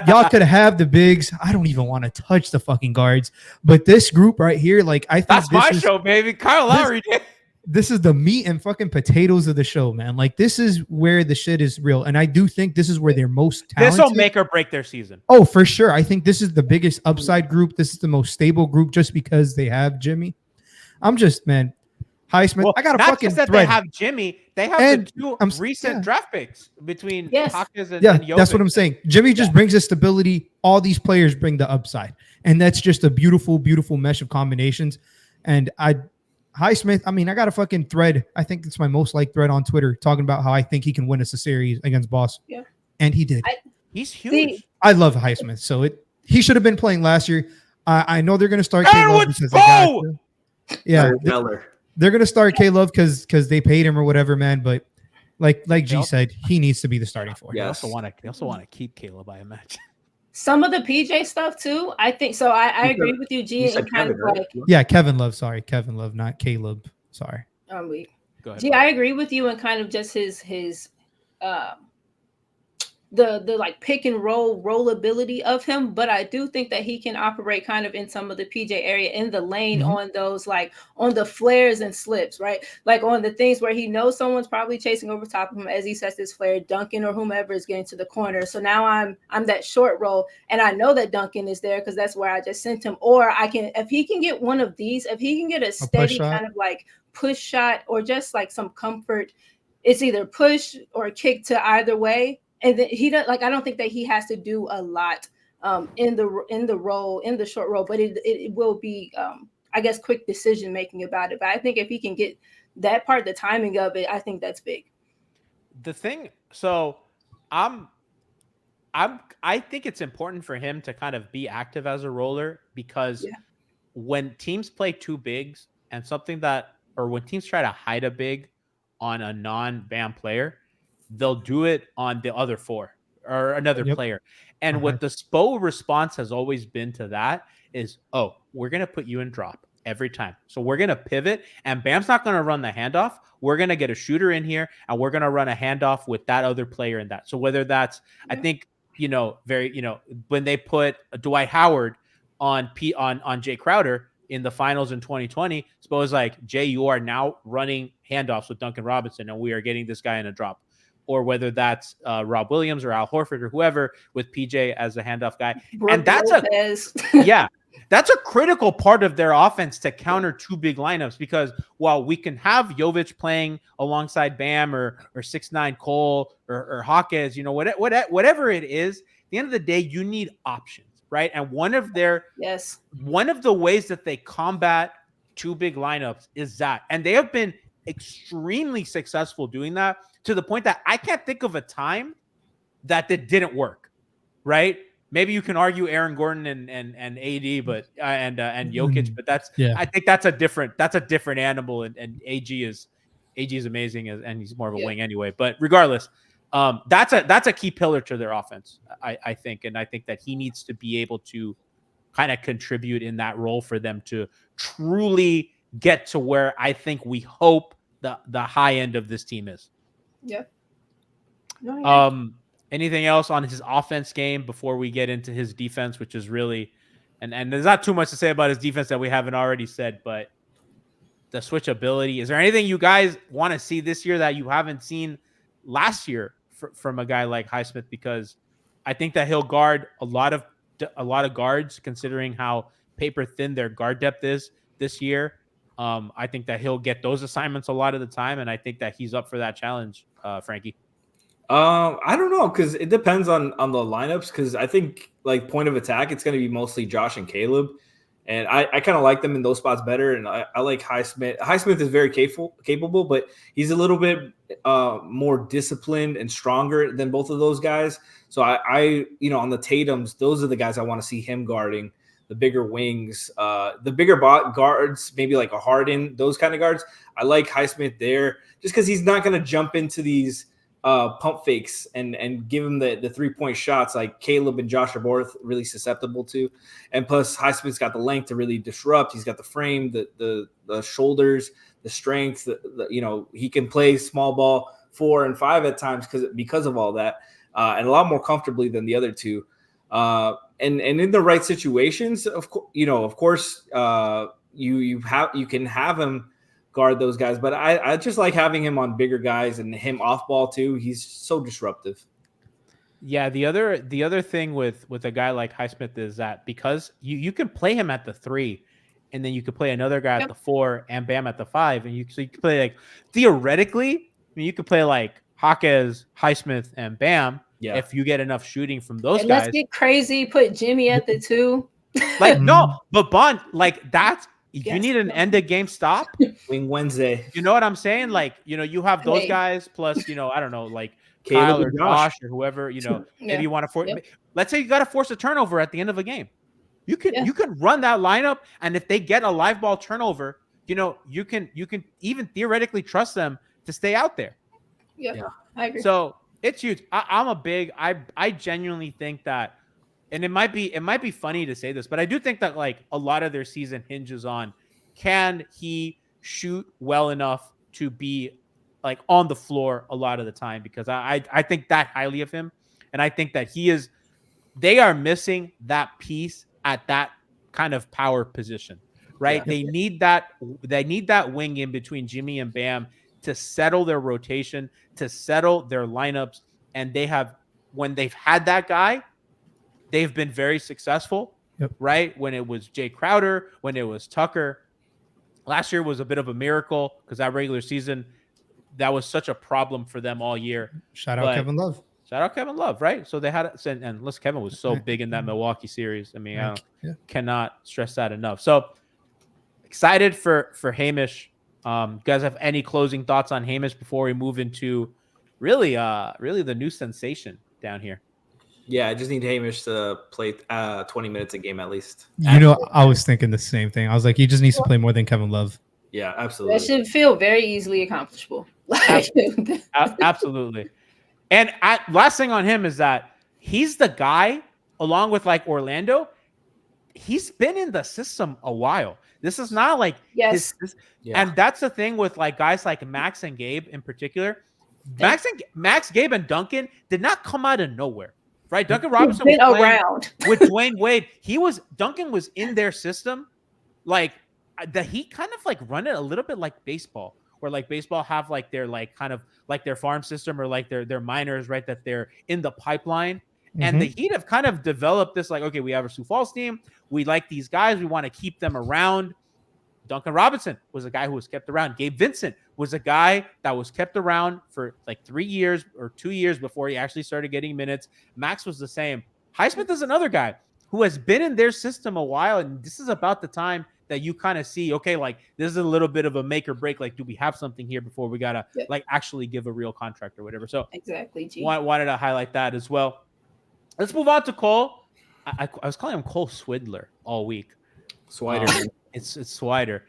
y'all could have the bigs. I don't even want to touch the fucking guards, but this group right here, like, I think that's my show, baby. Kyle Lowry did. This is the meat and fucking potatoes of the show, man. Like, this is where the shit is real. And I do think this is where they're most talented. This will make or break their season. Oh, for sure. I think this is the biggest upside group. This is the most stable group just because they have Jimmy. I'm just, man, Highsmith. Well, I got a not fucking just that thread. they have Jimmy. They have the two recent draft picks between Jaquez and Jovic. That's what I'm saying. Jimmy just brings the stability. All these players bring the upside. And that's just a beautiful, beautiful mesh of combinations. And Highsmith, I mean, I got a fucking thread. I think it's my most liked thread on Twitter talking about how I think he can win us a series against Boston. Yeah. And he did. He's huge. I love Highsmith. So he should have been playing last year. I know they're going to start K-Love because they got to. Yeah. They're going to start K-Love because they paid him or whatever, man. But like G said, he needs to be the starting four. Yeah. They also want to keep Caleb, I imagine. Some of the PJ stuff too, I think so. I agree with you, G. And kind of like, Kevin Love. Sorry, Kevin Love, not Caleb. Sorry. I'm weak. Go ahead. G, I agree with you and kind of just his the like pick and roll ability of him, but I do think that he can operate kind of in some of the PJ area in the lane on those, like on the flares and slips, right? Like on the things where he knows someone's probably chasing over top of him as he sets his flare, Duncan or whomever is getting to the corner. So now I'm that short roll, and I know that Duncan is there because that's where I just sent him. Or I can, if he can get one of these, if he can get a steady kind of like push shot or just like some comfort, it's either push or kick to either way. And then he does, like, I don't think that he has to do a lot in the short roll, but it will be, I guess, quick decision making about it. But I think if he can get that part, the timing of it, I think that's big. The thing, so I think it's important for him to kind of be active as a roller because when teams play two bigs and when teams try to hide a big on a non-BAM player, they'll do it on the other four or another player. And what the SPO response has always been to that is, oh, we're going to put you in drop every time. So we're going to pivot and BAM's not going to run the handoff. We're going to get a shooter in here and we're going to run a handoff with that other player in that. So whether that's, I think, when they put Dwight Howard on Jay Crowder in the finals in 2020, suppose like, Jay, you are now running handoffs with Duncan Robinson and we are getting this guy in a drop. Or whether that's Rob Williams or Al Horford or whoever with PJ as a handoff guy. And that's that's a critical part of their offense to counter two big lineups, because while we can have Jovic playing alongside Bam or 6'9" Cole or Jaquez, whatever it is, at the end of the day, you need options, right? And one of the ways that they combat two big lineups is that. And they have been extremely successful doing that, to the point that I can't think of a time that didn't work, right? Maybe you can argue Aaron Gordon and AD, but and Jokic, but I think that's a different animal. And AG is amazing, and he's more of a wing anyway. But regardless, that's a key pillar to their offense, I think, and I think that he needs to be able to kind of contribute in that role for them to truly get to where I think we hope the high end of this team is. Yeah. Anything else on his offense game before we get into his defense, which is really, and there's not too much to say about his defense that we haven't already said, but the switchability. Is there anything you guys want to see this year that you haven't seen last year from a guy like Highsmith? Because I think that he'll guard a lot of guards, considering how paper thin their guard depth is this year. I think that he'll get those assignments a lot of the time, and I think that he's up for that challenge, Franky. I don't know, because it depends on the lineups. Because I think like point of attack, it's going to be mostly Josh and Caleb, and I kind of like them in those spots better. And I like Highsmith. Highsmith is very capable, but he's a little bit more disciplined and stronger than both of those guys. So I on the Tatums, those are the guys I want to see him guarding. The bigger wings, the bigger guards, maybe like a Harden, those kind of guards. I like Highsmith there just because he's not going to jump into these pump fakes and give him the 3-point shots like Caleb and Josh are both really susceptible to. And plus Highsmith's got the length to really disrupt. He's got the frame, the shoulders, the strength, he can play small ball 4 and 5 at times because of all that, and a lot more comfortably than the other two. And in the right situations, of course, you can have him guard those guys, but I just like having him on bigger guys and him off ball too. He's so disruptive. Yeah, the other thing with a guy like Highsmith is that because you can play him at the 3, and then you could play another guy at the 4 and Bam at the 5, and you could play like theoretically. I mean, you could play like Jaquez, Highsmith, and Bam. Yeah. If you get enough shooting from those guys. Let's get crazy. Put Jimmy at the 2. Like no, but Bond, like that's. You need an end of game stop. Wing Wednesday. You know what I'm saying? Like, you have those guys plus, I don't know, like Kyle or Josh or whoever, maybe you want to force. Let's say you got to force a turnover at the end of a game. You can run that lineup, and if they get a live ball turnover, you can even theoretically trust them to stay out there. Yeah, I agree. So it's huge. I genuinely think that. And it might be funny to say this, but I do think that like a lot of their season hinges on, can he shoot well enough to be like on the floor a lot of the time? Because I think that highly of him. And I think that they are missing that piece at that kind of power position, right? Yeah. They need that wing in between Jimmy and Bam to settle their rotation, to settle their lineups. And when they've had that guy, they've been very successful, right? When it was Jay Crowder, when it was Tucker. Last year was a bit of a miracle because that regular season, that was such a problem for them all year. Shout out Kevin Love, right? So they had, and unless Kevin was so big in that Milwaukee series. I mean, I cannot stress that enough. So excited for Hamish. You guys have any closing thoughts on Hamish before we move into really the new sensation down here? Yeah, I just need Hamish to play 20 minutes a game at least. I was thinking the same thing. I was like, he just needs to play more than Kevin Love. Yeah, absolutely. That should feel very easily accomplishable. Absolutely. And last thing on him is that he's the guy, along with like Orlando, he's been in the system a while. This is not like and that's the thing with like guys like Max and Gabe in particular. Max, Gabe, and Duncan did not come out of nowhere. Right, Duncan Robinson was around with Dwayne Wade. Duncan was in their system, like the Heat kind of like run it a little bit like baseball, where like baseball have like their like kind of like their farm system or like their minors, right? That they're in the pipeline, and the Heat have kind of developed this like, okay, we have a Sioux Falls team, we like these guys, we want to keep them around. Duncan Robinson was a guy who was kept around. Gabe Vincent was a guy that was kept around for like 3 years or 2 years before he actually started getting minutes. Max was the same. Highsmith is another guy who has been in their system a while, and this is about the time that you kind of see, okay, like this is a little bit of a make or break. Like, do we have something here before we gotta like actually give a real contract or whatever? So exactly, wanted to highlight that as well. Let's move on to Cole. I was calling him Cole Swider all week. Swider. It's Swider.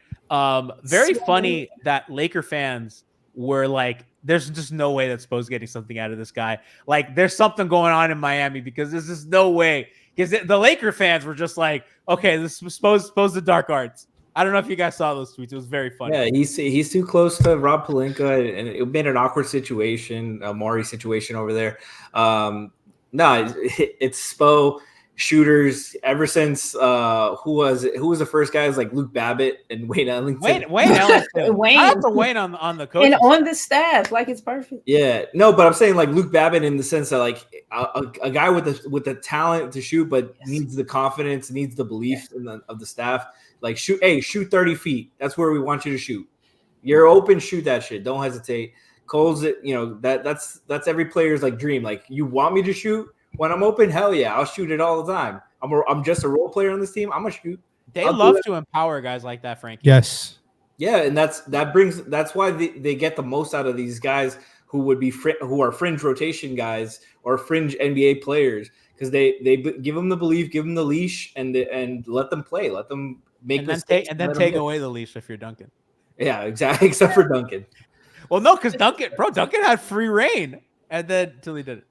Very funny that Laker fans were like, there's just no way that Spo's getting something out of this guy. Like, there's something going on in Miami because there's just no way. Because the Laker fans were just like, okay, this Spo's the dark arts. I don't know if you guys saw those tweets. It was very funny. Yeah, he's too close to Rob Pelinka, and it made an awkward situation, a Maury situation over there. No, it's Spo shooters ever since who was the first guys like Luke Babbitt and Wayne Ellington. Wayne Ellington. Wayne. I have to Wayne on the coach and on the staff, like it's perfect. Yeah, no, but I'm saying like Luke Babbitt in the sense that like a guy with the talent to shoot, but needs the confidence, needs the belief of the staff. Like shoot 30 feet. That's where we want you to shoot. You're open, shoot that shit. Don't hesitate. Cole's that's every player's like dream. Like you want me to shoot when I'm open? Hell yeah, I'll shoot it all the time. I'm just a role player on this team. I'm gonna shoot. They love to empower guys like that, Frankie. Yes. Yeah, and that's why they get the most out of these guys who would be who are fringe rotation guys or fringe NBA players, because they give them the belief, give them the leash, and let them play, let them make mistakes, and then take away the leash if you're Duncan. Yeah, exactly. Except for Duncan. Well, no, because Duncan had free reign, and then until he did it.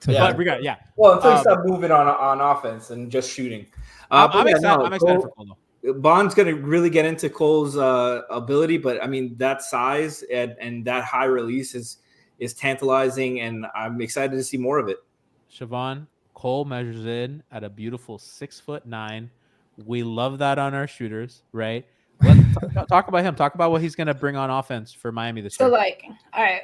Yeah, Well, until he stopped moving on offense and just shooting. I'm excited for Cole, though. Bond's going to really get into Cole's ability, but I mean that size and that high release is tantalizing, and I'm excited to see more of it. Siobhan, Cole measures in at a beautiful 6'9". We love that on our shooters, right? Let's talk about him. Talk about what he's going to bring on offense for Miami this year. So, like, all right,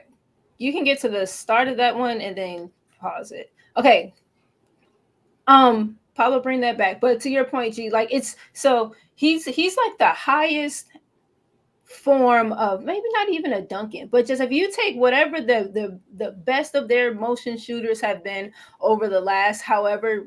you can get to the start of that one and then pause it. Okay. Pablo, bring that back. But to your point, G, like he's like the highest form of, maybe not even a Duncan, but just if you take whatever the best of their motion shooters have been over the last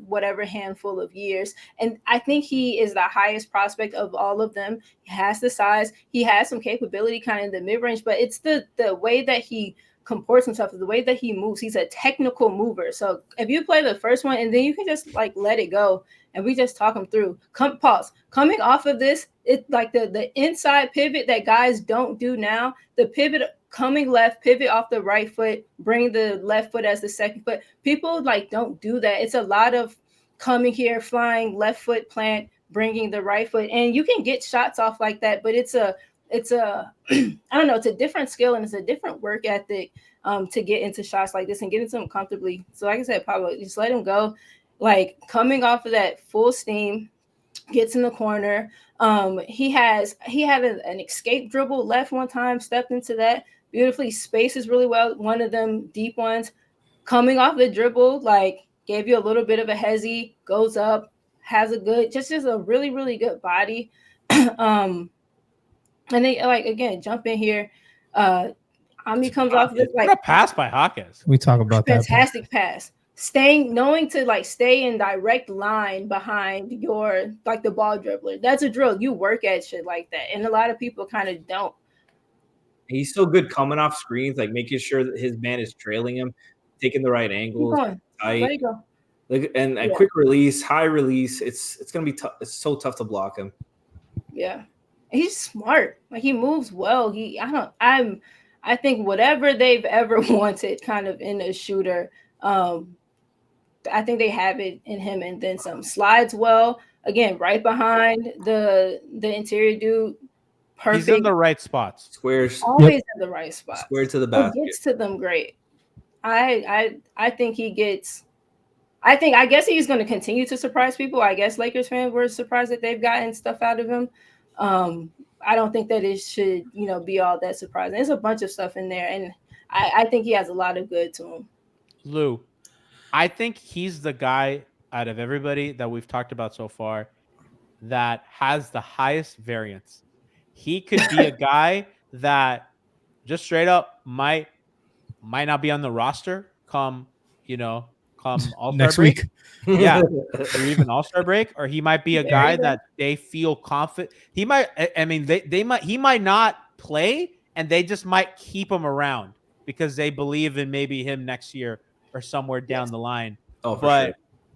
whatever handful of years, and I think he is the highest prospect of all of them. He has the size, he has some capability kind of in the mid-range, but it's the way that he comports himself, the way that he moves. He's a technical mover. So if you play the first one and then you can just like let it go and we just talk him through. Coming off of this, it's like the inside pivot that guys don't do now. The pivot coming left, pivot off the right foot, bring the left foot as the second foot. People like don't do that. It's a lot of coming here, flying left foot plant, bringing the right foot, and you can get shots off like that. But it's a I don't know, it's a different skill and it's a different work ethic to get into shots like this and get into them comfortably. So like I said, Pablo, just let him go. Like coming off of that full steam, gets in the corner. He had an escape dribble left one time, stepped into that beautifully, spaces really well. One of them deep ones coming off the dribble, like gave you a little bit of a hezzy, goes up, has a good, just a really, really good body. And they like, again, jump in here. Ami comes off this like a pass by Jaquez. We talk about that. Fantastic pass. Knowing to like stay in direct line behind your like the ball dribbler. That's a drill. You work at shit like that, and a lot of people kind of don't. He's so good coming off screens, like making sure that his man is trailing him, taking the right angles. Let it go. Like and quick release, high release. It's gonna be tough. It's so tough to block him. Yeah, he's smart. Like he moves well. I think whatever they've ever wanted, kind of in a shooter. I think they have it in him, and then some. Slides well, again, right behind the interior dude. Perfect. He's in the right spots. Squares. Always in the right spot. Square to the basket. He gets to them great. I think he gets. I guess he's going to continue to surprise people. I guess Lakers fans were surprised that they've gotten stuff out of him. I don't think that it should, be all that surprising. There's a bunch of stuff in there, and I think he has a lot of good to him. Lou, I think he's the guy out of everybody that we've talked about so far that has the highest variance. He could be a guy that just straight up might not be on the roster come All-Star next break. week. Yeah, or even All-Star break, or he might be a guy that they feel confident. He might. I mean, he might not play, and they just might keep him around because they believe in maybe him next year or somewhere down the line. Oh, for but sure.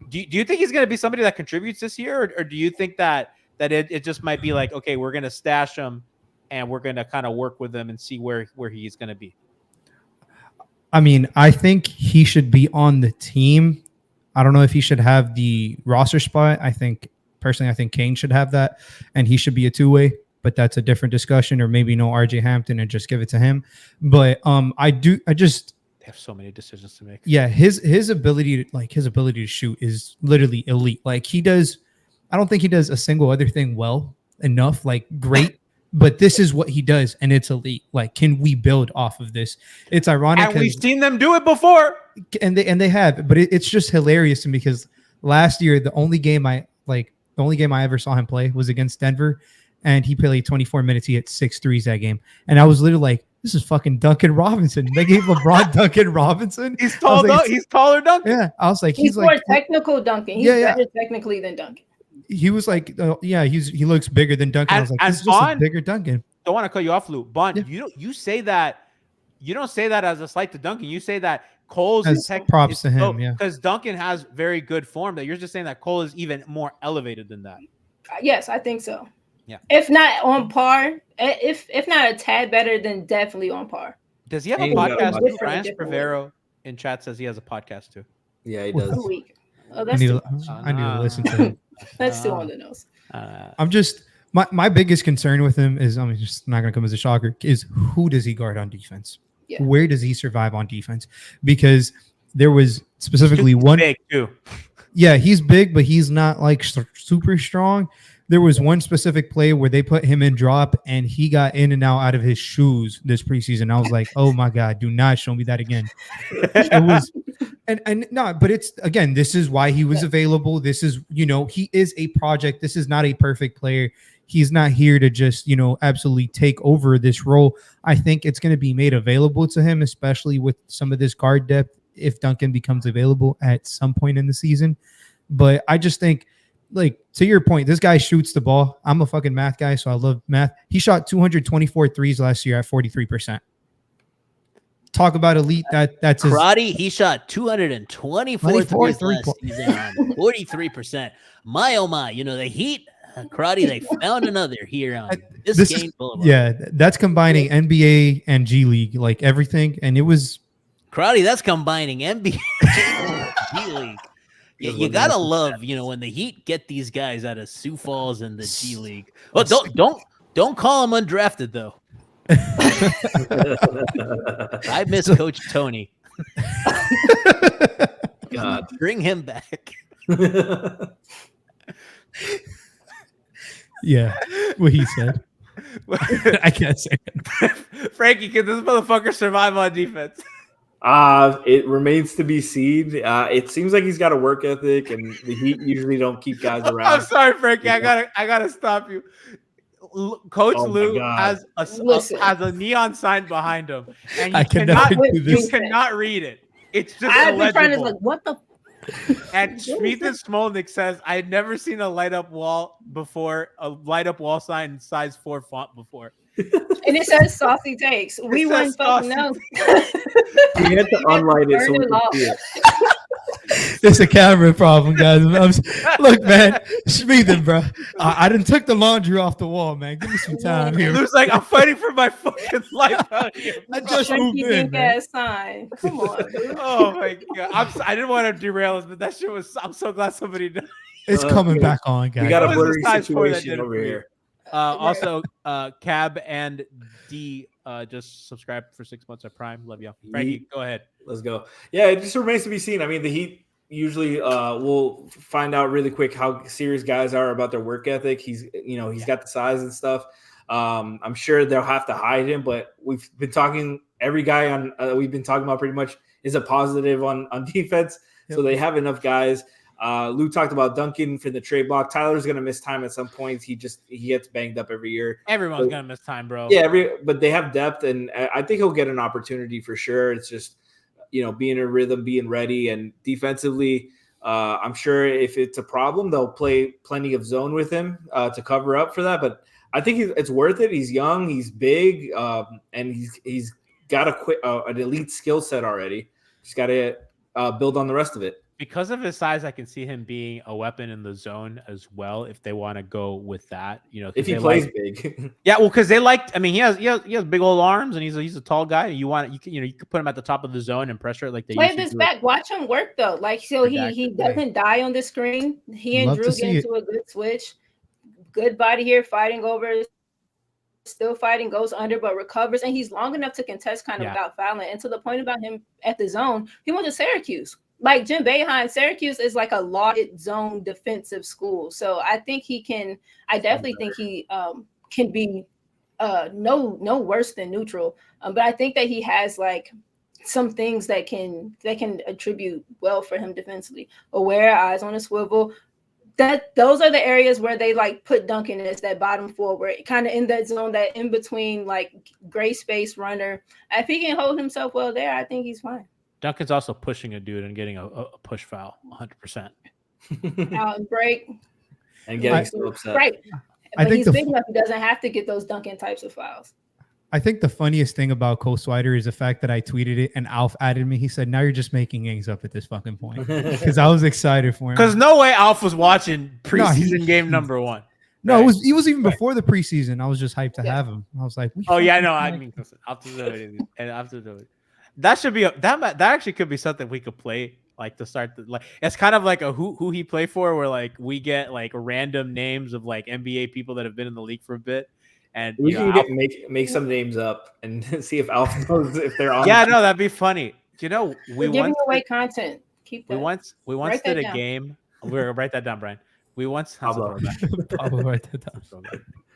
Do you think he's going to be somebody that contributes this year, or do you think that it just might be like, okay, we're going to stash him and we're going to kind of work with him and see where he's going to be? I mean, I think he should be on the team. I don't know if he should have the roster spot. I think Kane should have that, and he should be a two-way. but that's a different discussion. Or maybe no RJ Hampton and just give it to him. But I just They have so many decisions to make. yeah, his ability to shoot is literally elite. Like he does, I don't think he does a single other thing well enough, like great. But this is what he does, and it's elite. Like, can we build off of this? It's ironic, and we've seen them do it before, and they have. But it's just hilarious to me because last year the only game I ever saw him play was against Denver, and he played 24 minutes. He hit 6 threes that game, and I was literally like, "This is fucking Duncan Robinson." They gave LeBron Duncan Robinson. He's tall. Like, he's taller Duncan. Yeah, I was like, he's more like, technical Duncan. He's better technically than Duncan. He was like, he looks bigger than Duncan. I was like, this is just a bigger Duncan. Don't want to cut you off, Lu. Bond, Yeah. you say that, you don't say that as a slight to Duncan. You say that Cole's props to him, yeah. Because Duncan has very good form. That you're just saying that Cole is even more elevated than that. Yes, I think so. Yeah. If not on par, if not a tad better, then definitely on par. Does he have a podcast too? Ryan Spravero in chat says he has a podcast too. Yeah, he does. A week. Oh, I that's need to listen to him. That's still on the nose. I'm just my biggest concern with him is, I mean, just not going to come as a shocker, is who does he guard on defense? Yeah. Where does he survive on defense? Because there was specifically one big too. Yeah, he's big, but he's not like super strong. There was one specific play where they put him in drop and he got in and out of his shoes this preseason. I was like, oh my God, do not show me that again. It was, and no, but it's, again, this is why he was available. This is, he is a project. This is not a perfect player. He's not here to just, absolutely take over this role. I think it's going to be made available to him, especially with some of this guard depth, if Duncan becomes available at some point in the season. But I just think, like, to your point, this guy shoots the ball. I'm a fucking math guy, so I love math. He shot 224 threes last year at 43%. Talk about elite. That's his. Karate, he shot 224 threes last season on 43%. My oh my, the Heat, Karate, they found another here on this game. Yeah, that's combining NBA and G League, like everything, and it was Karate. That's combining NBA and G League. Yeah, you gotta love, when the Heat get these guys out of Sioux Falls and the G League. Well, don't call them undrafted though. I miss Coach Tony. God, bring him back. Yeah, what he said. I can't say it. Frankie, can this motherfucker survive on defense? It remains to be seen. It seems like he's got a work ethic, and the Heat usually don't keep guys around. I'm sorry, Frankie. I gotta stop you. Coach Lu has a neon sign behind him, and you cannot read it. It's just I've been trying to what the. And Smith and Smolnik says, I had never seen a light up wall sign in size 4 font before. And it says saucy takes. We wouldn't fucking know. You had to unlight it so we could see it. It's a camera problem, guys. Look, man, Schmeathen, bro. I done took the laundry off the wall, man. Give me some time here. Looks like I'm fighting for my fucking life out here. I just moved in, man. Sign. Come on, dude. Oh my God. I didn't want to derail us, but that shit was. I'm so glad somebody did. It's coming back on, guys. We got a blurry situation over here. Also, Cab and D just subscribed for 6 months at Prime. Love y'all. Frankie, go ahead. Let's go. Yeah, it just remains to be seen. I mean, the Heat usually will find out really quick how serious guys are about their work ethic. He's got the size and stuff. I'm sure they'll have to hide him, but we've been talking. Every guy on we've been talking about pretty much is a positive on defense. Yep. So they have enough guys. Lou talked about Duncan for the trade block. Tyler's going to miss time at some points. He gets banged up every year. Everyone's going to miss time, bro. Yeah, but they have depth, and I think he'll get an opportunity for sure. It's just, being in rhythm, being ready, and defensively, I'm sure if it's a problem, they'll play plenty of zone with him to cover up for that. But I think it's worth it. He's young, he's big, and he's got an elite skill set already. He's got to build on the rest of it. Because of his size, I can see him being a weapon in the zone as well. If they want to go with that, if he plays big, yeah. Well, because they he has big old arms and he's a tall guy. You could put him at the top of the zone and pressure it like they. Play this back. Watch him work though. Like so, he doesn't die on the screen. He and Drew get into a good switch. Good body here, fighting over still fighting, goes under, but recovers, and he's long enough to contest kind of Yeah. without fouling. And to the point about him at the zone, he went to Syracuse. Like Jim Boeheim, Syracuse is like a lauded zone defensive school. So I think he can. I definitely think he can be no worse than neutral. But I think that he has like some things that can attribute well for him defensively. Aware, eyes on a swivel. Those are the areas where they like put Duncan as that bottom forward, kind of in that zone, that in between like gray space runner. If he can hold himself well there, I think he's fine. Duncan's also pushing a dude and getting a push foul 100%. Out and break. And getting so upset. Right. I But think he's the- big enough, he doesn't have to get those Duncan types of fouls. I think the funniest thing about Cole Swider is the fact that I tweeted it and Alf added me. He said, "Now you're just making things up at this fucking point." Because I was excited for him. Because no way Alf was watching preseason he- game number 1. No, Right. he was even before the preseason. I was just hyped to have him. I was like, Oh yeah, no, I mean, listen, I'll have to do it, and I'll have to do it. That should be that actually could be something we could play like to start like it's kind of like a who he play for, where like we get like random names of like NBA people that have been in the league for a bit, and We you can know, make some names up and see if Alf knows if they're on. yeah, no, that'd be funny. You know, We're giving away content. Keep that. we once Write did that a down. game. We're gonna write that down, Brian. We once Pablo.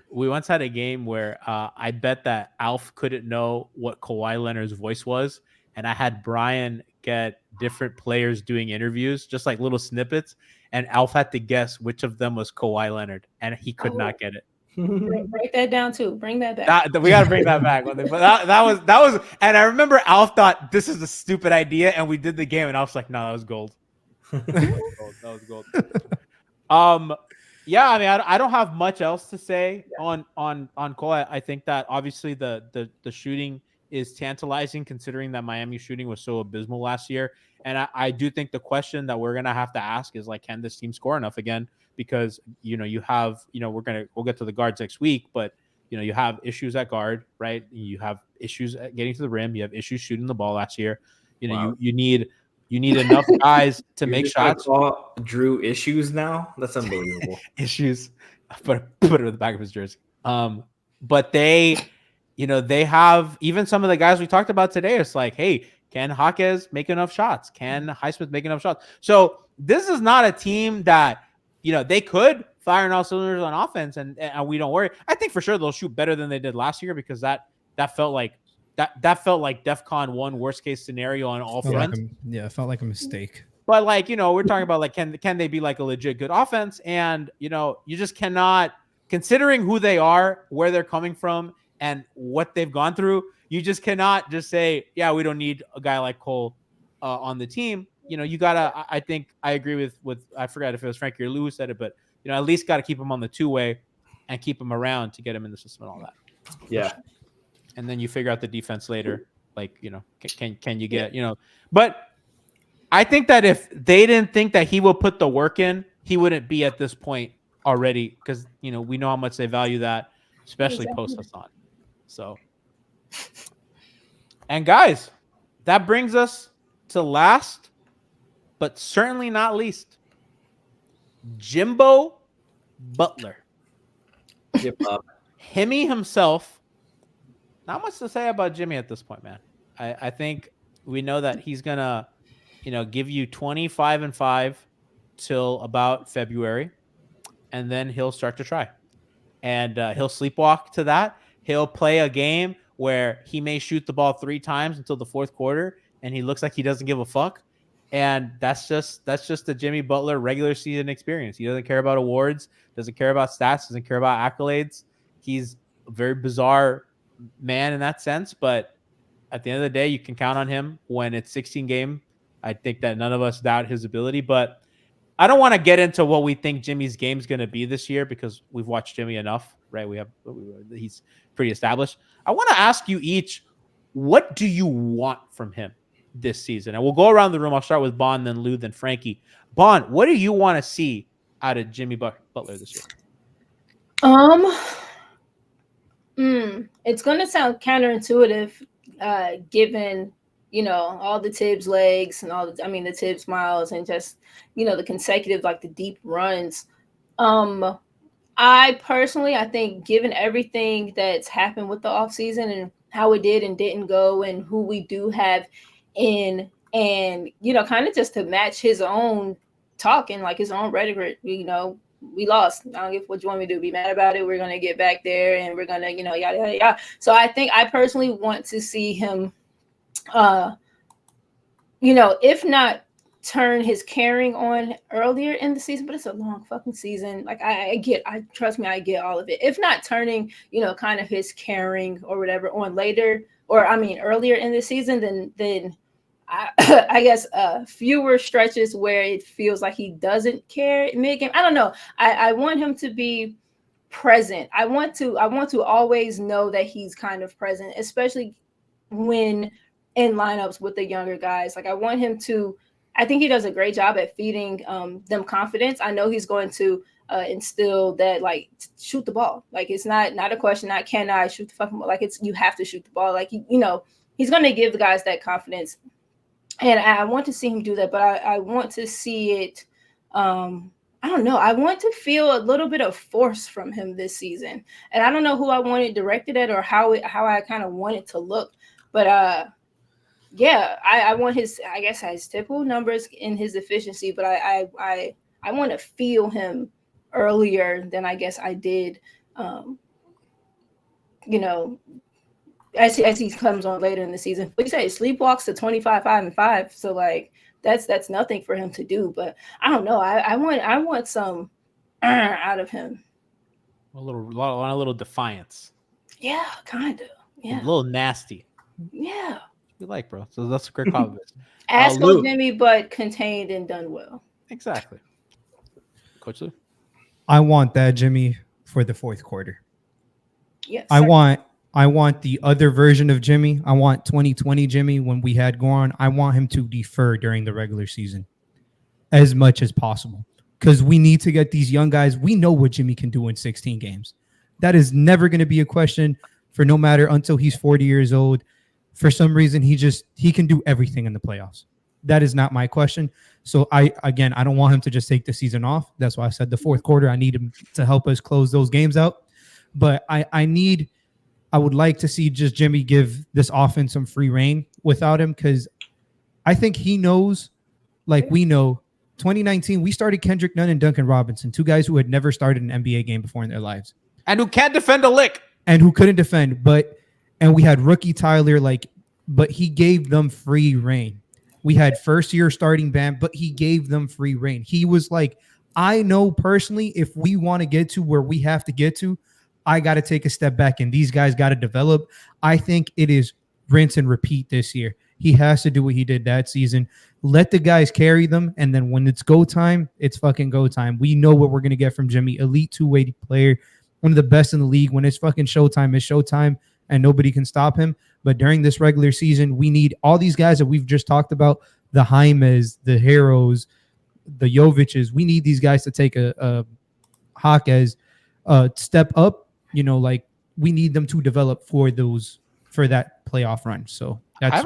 we once had a game where I bet that Alf couldn't know what Kawhi Leonard's voice was, and I had Brian get different players doing interviews, just like little snippets, and Alf had to guess which of them was Kawhi Leonard, and he could not get it. Write that down too. Bring that back. We got to bring that back. But that was, and I remember Alf thought this is a stupid idea, and we did the game, and Alf's like, "No, that was gold. That was gold." Yeah, I mean, I don't have much else to say on Cole. I think that obviously the shooting is tantalizing, considering that Miami shooting was so abysmal last year. And I do think the question that we're gonna have to ask is like, can this team score enough again? Because you have we'll get to the guards next week, but you have issues at guard, right? You have issues at getting to the rim. You have issues shooting the ball last year. Wow. You need enough guys to make shots. Call Drew issues now. That's unbelievable. Issues, put it in the back of his jersey. But they have even some of the guys we talked about today. It's like, hey, can Jaquez make enough shots? Can Highsmith make enough shots? So this is not a team that they could fire on all cylinders on offense, and we don't worry. I think for sure they'll shoot better than they did last year, because that felt like DEFCON 1 worst case scenario on all fronts. It felt like a mistake. But like, we're talking about like, can they be like a legit good offense? And you just cannot, considering who they are, where they're coming from, and what they've gone through, you just cannot just say, yeah, we don't need a guy like Cole on the team. You gotta. I think I agree with I forgot if it was Franky or Lu who said it, but at least got to keep him on the two-way and keep him around to get him in the system and all that. Yeah. And then you figure out the defense later. Like, can you get, but I think that if they didn't think that he would put the work in, he wouldn't be at this point already, because, we know how much they value that, especially post Hassan. So, and guys, that brings us to last, but certainly not least, Jimbo Butler. Himmy himself. Not much to say about Jimmy at this point, man. I think we know that he's gonna, give you 25-5 till about February, and then he'll start to try, and he'll sleepwalk to that. He'll play a game where he may shoot the ball 3 times until the fourth quarter, and he looks like he doesn't give a fuck. And that's just the Jimmy Butler regular season experience. He doesn't care about awards, doesn't care about stats, doesn't care about accolades. He's a very bizarre man in that sense, but at the end of the day, you can count on him when it's 16 game. I think that none of us doubt his ability, but I don't want to get into what we think Jimmy's game's going to be this year, because we've watched Jimmy enough, right? He's pretty established. I want to ask you each, what do you want from him this season? And we'll go around the room. I'll start with Bond, then Lu, then Franky. Bond, what do you want to see out of Jimmy Butler this year? It's going to sound counterintuitive, given all the Tibbs legs and the Tibbs miles, and just the consecutive, like the deep runs. I personally, I think given everything that's happened with the offseason and how it did and didn't go and who we do have in, and, kind of just to match his own talk and like his own rhetoric, we lost. I don't give what you want me to do. Be mad about it. We're going to get back there and we're going to, yada, yada, yada. So I think I personally want to see him, if not turn his caring on earlier in the season, but it's a long fucking season. Like I trust me, I get all of it. If not turning, kind of his caring or whatever on later, or I mean earlier in the season, then I guess fewer stretches where it feels like he doesn't care mid game. I don't know. I want him to be present. I want to always know that he's kind of present, especially when in lineups with the younger guys. Like I want him to. I think he does a great job at feeding them confidence. I know he's going to instill that, like, shoot the ball. Like it's not a question. Not can I shoot the fucking ball? Like it's you have to shoot the ball. Like he's going to give the guys that confidence, and I want to see him do that. But I want to see it. I don't know. I want to feel a little bit of force from him this season, and I don't know who I want it directed at or how I kind of want it to look, but yeah, I want his typical numbers in his efficiency, but I want to feel him earlier than I guess I did, as he comes on later in the season. But you say sleepwalks to 25, 5-5, so like that's nothing for him to do. But I don't know. I want some out of him. A little defiance. Yeah, kind of. Yeah, A little nasty. Yeah. You like, bro. So that's a great compliment. Ask Coach Jimmy, but contained and done well. Exactly. Coach Lou? I want that Jimmy for the fourth quarter. Yes. I want the other version of Jimmy. I want 2020 Jimmy when we had Goran. I want him to defer during the regular season as much as possible because we need to get these young guys. We know what Jimmy can do in 16 games. That is never going to be a question for no matter until he's 40 years old. For some reason, he can do everything in the playoffs. That is not my question. So I don't want him to just take the season off. That's why I said the fourth quarter. I need him to help us close those games out. But I would like to see just Jimmy give this offense some free reign without him because I think he knows, like we know, 2019, we started Kendrick Nunn and Duncan Robinson, two guys who had never started an NBA game before in their lives. And who can't defend a lick. And who couldn't defend, and we had rookie Tyler, but he gave them free reign. We had first year starting Bam, but he gave them free reign. He was like, I know personally, if we want to get to where we have to get to, I got to take a step back and these guys got to develop. I think it is rinse and repeat this year. He has to do what he did that season. Let the guys carry them. And then when it's go time, it's fucking go time. We know what we're going to get from Jimmy. Elite two-way player, one of the best in the league. When it's fucking showtime, it's showtime. And nobody can stop him. But during this regular season, we need all these guys that we've just talked about, the Jaimes, the Heroes, the Joviches. We need these guys to take a Jaquez step up. We need them to develop for that playoff run. So that's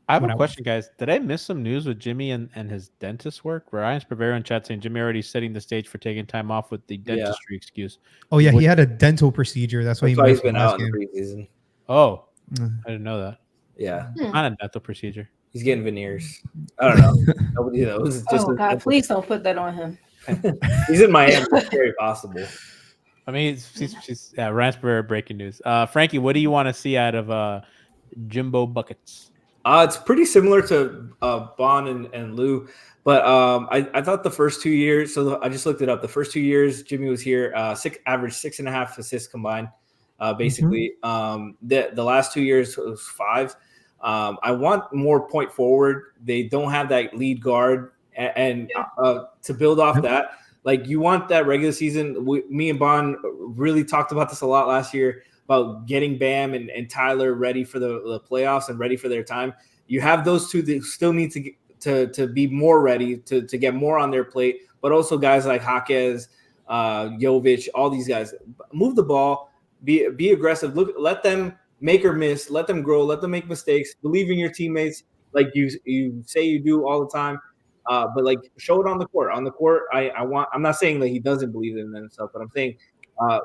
I have a question, guys. Did I miss some news with Jimmy and his dentist work? Ryan's Prevero in chat saying Jimmy already setting the stage for taking time off with the dentistry excuse. Oh, yeah. He had a dental procedure. That's why he's been out in the preseason. Oh, I didn't know that. Yeah. Not a dental procedure. He's getting veneers. I don't know. Nobody knows. God, please don't put that on him. He's in Miami. It's very possible. I mean, she's Ryan's Prevero breaking news. Frankie, what do you want to see out of Jimbo Buckets? It's pretty similar to Bon and Lou, but I thought the first 2 years. So I just looked it up. The first 2 years Jimmy was here, averaged 6.5 assists combined, basically. The last 2 years it was 5. I want more point forward. They don't have that lead guard, and to build off that, like you want that regular season. Me and Bon really talked about this a lot last year. About getting Bam and Tyler ready for the playoffs and ready for their time. You have those two that still need to be more ready to get more on their plate, but also guys like Jaquez, Jovic, all these guys. Move the ball, be aggressive. Let them make or miss, let them grow, let them make mistakes. Believe in your teammates, like you say you do all the time. But like show it on the court. On the court, I'm not saying that he doesn't believe in them and stuff, but I'm saying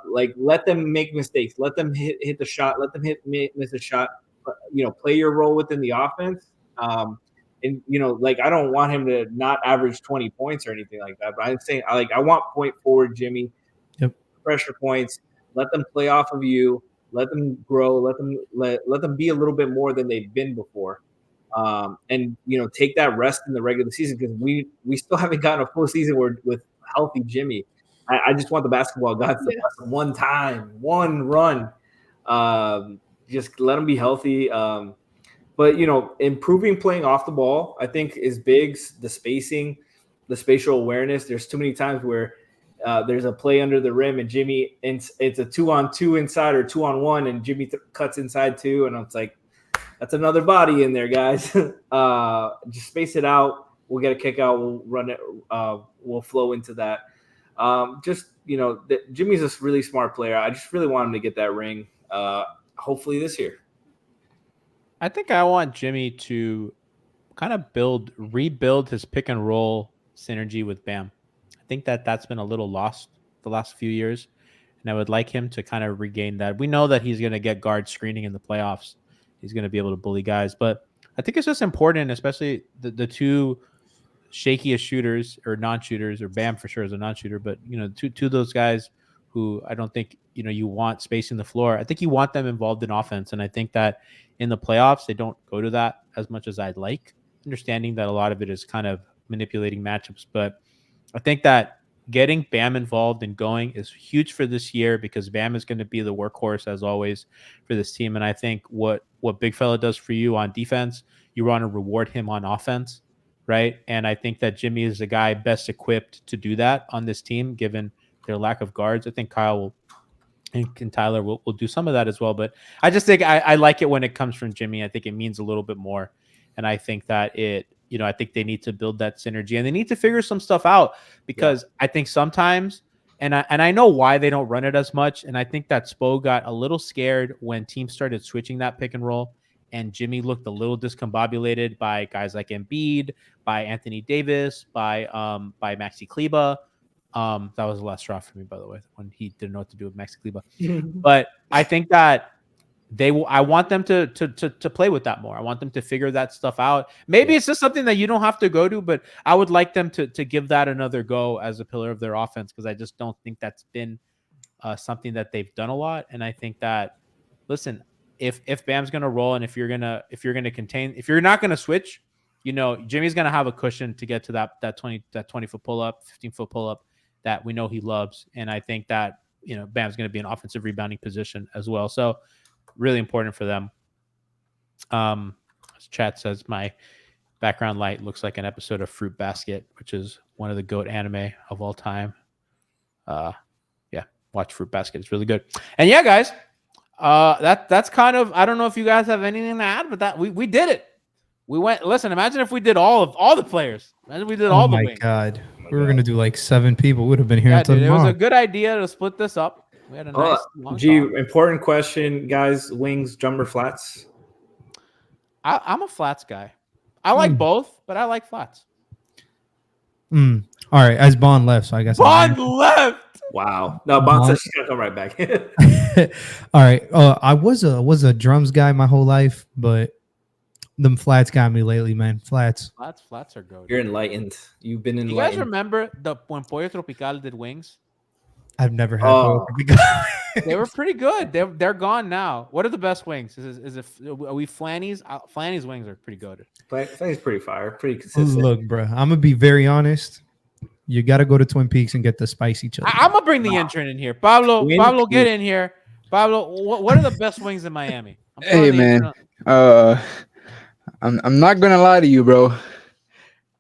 Like, let them make mistakes. Let them hit the shot. Let them miss a shot. Play your role within the offense. And like, I don't want him to not average 20 points or anything like that. But I'm saying, I want point forward Jimmy. Yep. Pressure points. Let them play off of you. Let them grow. Let them be a little bit more than they've been before. And take that rest in the regular season, because we still haven't gotten a full season with healthy Jimmy. I just want the basketball gods to bless one time, one run. Just let them be healthy. But improving playing off the ball, I think, is big. The spacing, the spatial awareness. There's too many times where there's a play under the rim and Jimmy, it's a 2-on-2 inside or 2-on-1, and Jimmy cuts inside 2, and it's like, that's another body in there, guys. Just space it out. We'll get a kick out. We'll run it. We'll flow into that. Jimmy's a really smart player. I just really want him to get that ring. Hopefully this year. I think I want Jimmy to kind of rebuild his pick and roll synergy with Bam. I think that's been a little lost the last few years, and I would like him to kind of regain that. We know that he's going to get guard screening in the playoffs. He's going to be able to bully guys, but I think it's just important, especially the two shakiest shooters or non-shooters, or Bam for sure is a non-shooter, but two of those guys who I don't think you want spacing the floor. I think you want them involved in offense, and I think that in the playoffs they don't go to that as much as I'd like, understanding that a lot of it is kind of manipulating matchups. But I think that getting Bam involved and going is huge for this year, because Bam is going to be the workhorse as always for this team. And I think what Big Fella does for you on defense, you want to reward him on offense, right? And I think that Jimmy is the guy best equipped to do that on this team, given their lack of guards. I think Kyle and Tyler will do some of that as well. But I just think I like it when it comes from Jimmy. I think it means a little bit more. And I think that I think they need to build that synergy, and they need to figure some stuff out, because I think sometimes, and I know why they don't run it as much. And I think that Spo got a little scared when teams started switching that pick and roll, and Jimmy looked a little discombobulated by guys like Embiid, by Anthony Davis, by Maxi Kleba. That was the last straw for me, by the way, when he didn't know what to do with Maxi Kleba. But I think that I want them to play with that more. I want them to figure that stuff out. Maybe it's just something that you don't have to go to, but I would like them to give that another go as a pillar of their offense, because I just don't think that's been something that they've done a lot. And I think that, listen, if Bam's gonna roll, and if you're gonna contain, if you're not gonna switch, Jimmy's gonna have a cushion to get to that 20-foot pull up, 15-foot pull up that we know he loves. And I think that Bam's gonna be an offensive rebounding position as well. So really important for them. Chat says my background light looks like an episode of Fruit Basket, which is one of the GOAT anime of all time. Watch Fruit Basket. It's really good. And yeah, guys, that's kind of, I don't know if you guys have anything to add, but that we did it. We went, listen, imagine if we did all the players. Imagine we did all the wings. God. We were going to do like 7 people. Would have been here until tomorrow. It was a tomorrow. good idea to split this up. We had a nice long talk. Important question, guys. Wings, jumper, flats? I'm a flats guy. I like both, but I like flats. All right. As Bond left, so I guess Bond left. Wow. No, Bond said she's gonna come right back. All right. I was a drums guy my whole life, but them flats got me lately, man. Flats are good. You're enlightened. You've been enlightened. You guys remember when Pollo Tropical did wings? I've never had. They were pretty good. They're gone now. What are the best wings? Are we Flanny's? Flanny's wings are pretty good. Flanny's pretty fire, pretty consistent. Look, bro, I'm gonna be very honest. You got to go to Twin Peaks and get the spicy chili. I'm gonna bring the intern in here. Pablo, get in here. Pablo, what are the best wings in Miami? Hey, man. I'm not gonna lie to you, bro.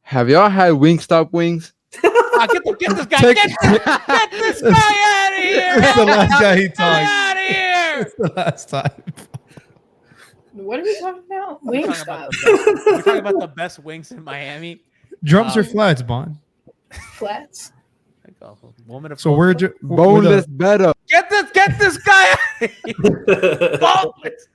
Have y'all had Wingstop wings? Get this guy! Get this guy out of here! That's the last guy he talked. Out of here! That's the last time. What are we talking about? Wingstop. We're talking about the best wings in Miami. Drums or flats, Bond? Flats. Woman of so we're boneless better. Get this guy out of here! Boneless.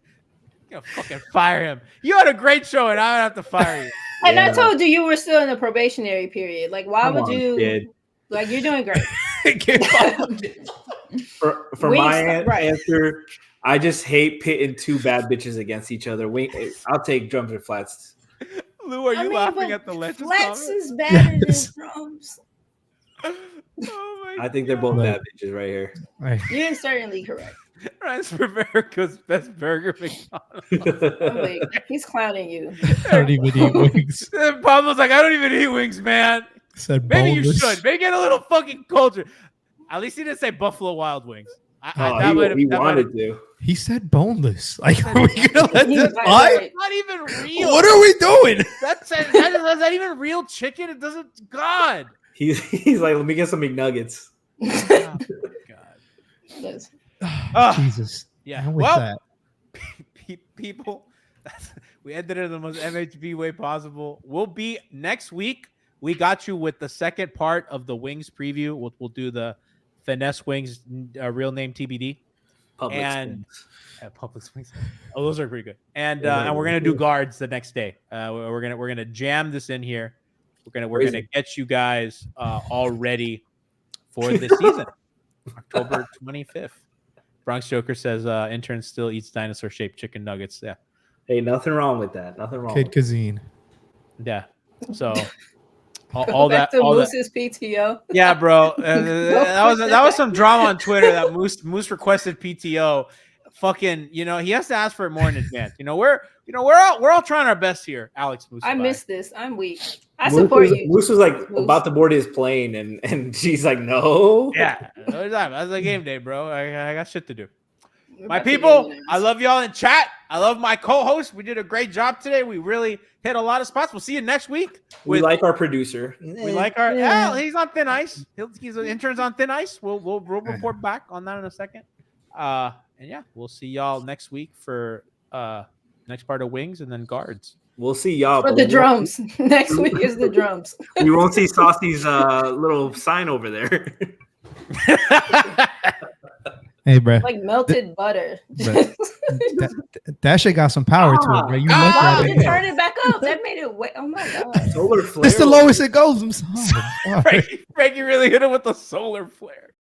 I'm gonna fucking fire him. You had a great show, and I'm gonna have to fire you. And I told you were still in the probationary period. Like, why would you? Kid. Like, you're doing great. For my answer, I just hate pitting two bad bitches against each other. I'll take drums or flats. Lou, are you laughing at the Legends Flats comment? is better than drums. Oh my I think they're both bad bitches right here. Right. You're certainly correct. Ryan's Rivera's best burger McDonald's. I'm like, he's clowning you. I don't even eat wings. Pablo's like, I don't even eat wings, man. Said Maybe you boneless. should. Maybe get a little fucking culture. At least he didn't say Buffalo Wild Wings. He wanted to. He said boneless. Like, are we gonna let He this was fly? right. Not even real. What are we doing? Is that even real chicken? It doesn't. God. He's like, let me get some McNuggets. Oh, God. Yes. Jesus. Yeah. And with Well, that, people, we ended it in the most MHB way possible. We'll be next week. We got you with the second part of the wings preview. We'll do the finesse wings, real name TBD, Publix wings. Oh, those are pretty good. And we're gonna do guards the next day. We're gonna jam this in here. We're gonna get you guys all ready for the season. October 25th. Bronx Joker says intern still eats dinosaur-shaped chicken nuggets. Yeah. Hey, nothing wrong with that. Nothing wrong. Kid Kazine. Yeah. So All that. Moose's PTO. Yeah, bro. That was some drama on Twitter that Moose requested PTO. Fucking, he has to ask for it more in advance. We're all trying our best here, Alex Moose. I missed this. I'm weak. I support you. Moose was like about to board his plane, and she's like, no. Yeah, that's a game day, bro. I got shit to do. My people, I love y'all in chat. I love my co-host. We did a great job today. We really hit a lot of spots. We'll see you next week. We like our producer. We like our. Yeah, he's on thin ice. He's an intern's on thin ice. We'll report back on that in a second. And yeah, we'll see y'all next week for next part of wings and then guards. We'll see y'all. For the drums. Next week is the drums. We won't see Saucy's little sign over there. Hey, bro. Like melted butter. That shit got some power to it, bro. You look at it. Turn it back up. That made it wet. Oh my god. Solar flare. It's the lowest it goes. I'm sorry. Frankie really hit it with the solar flare.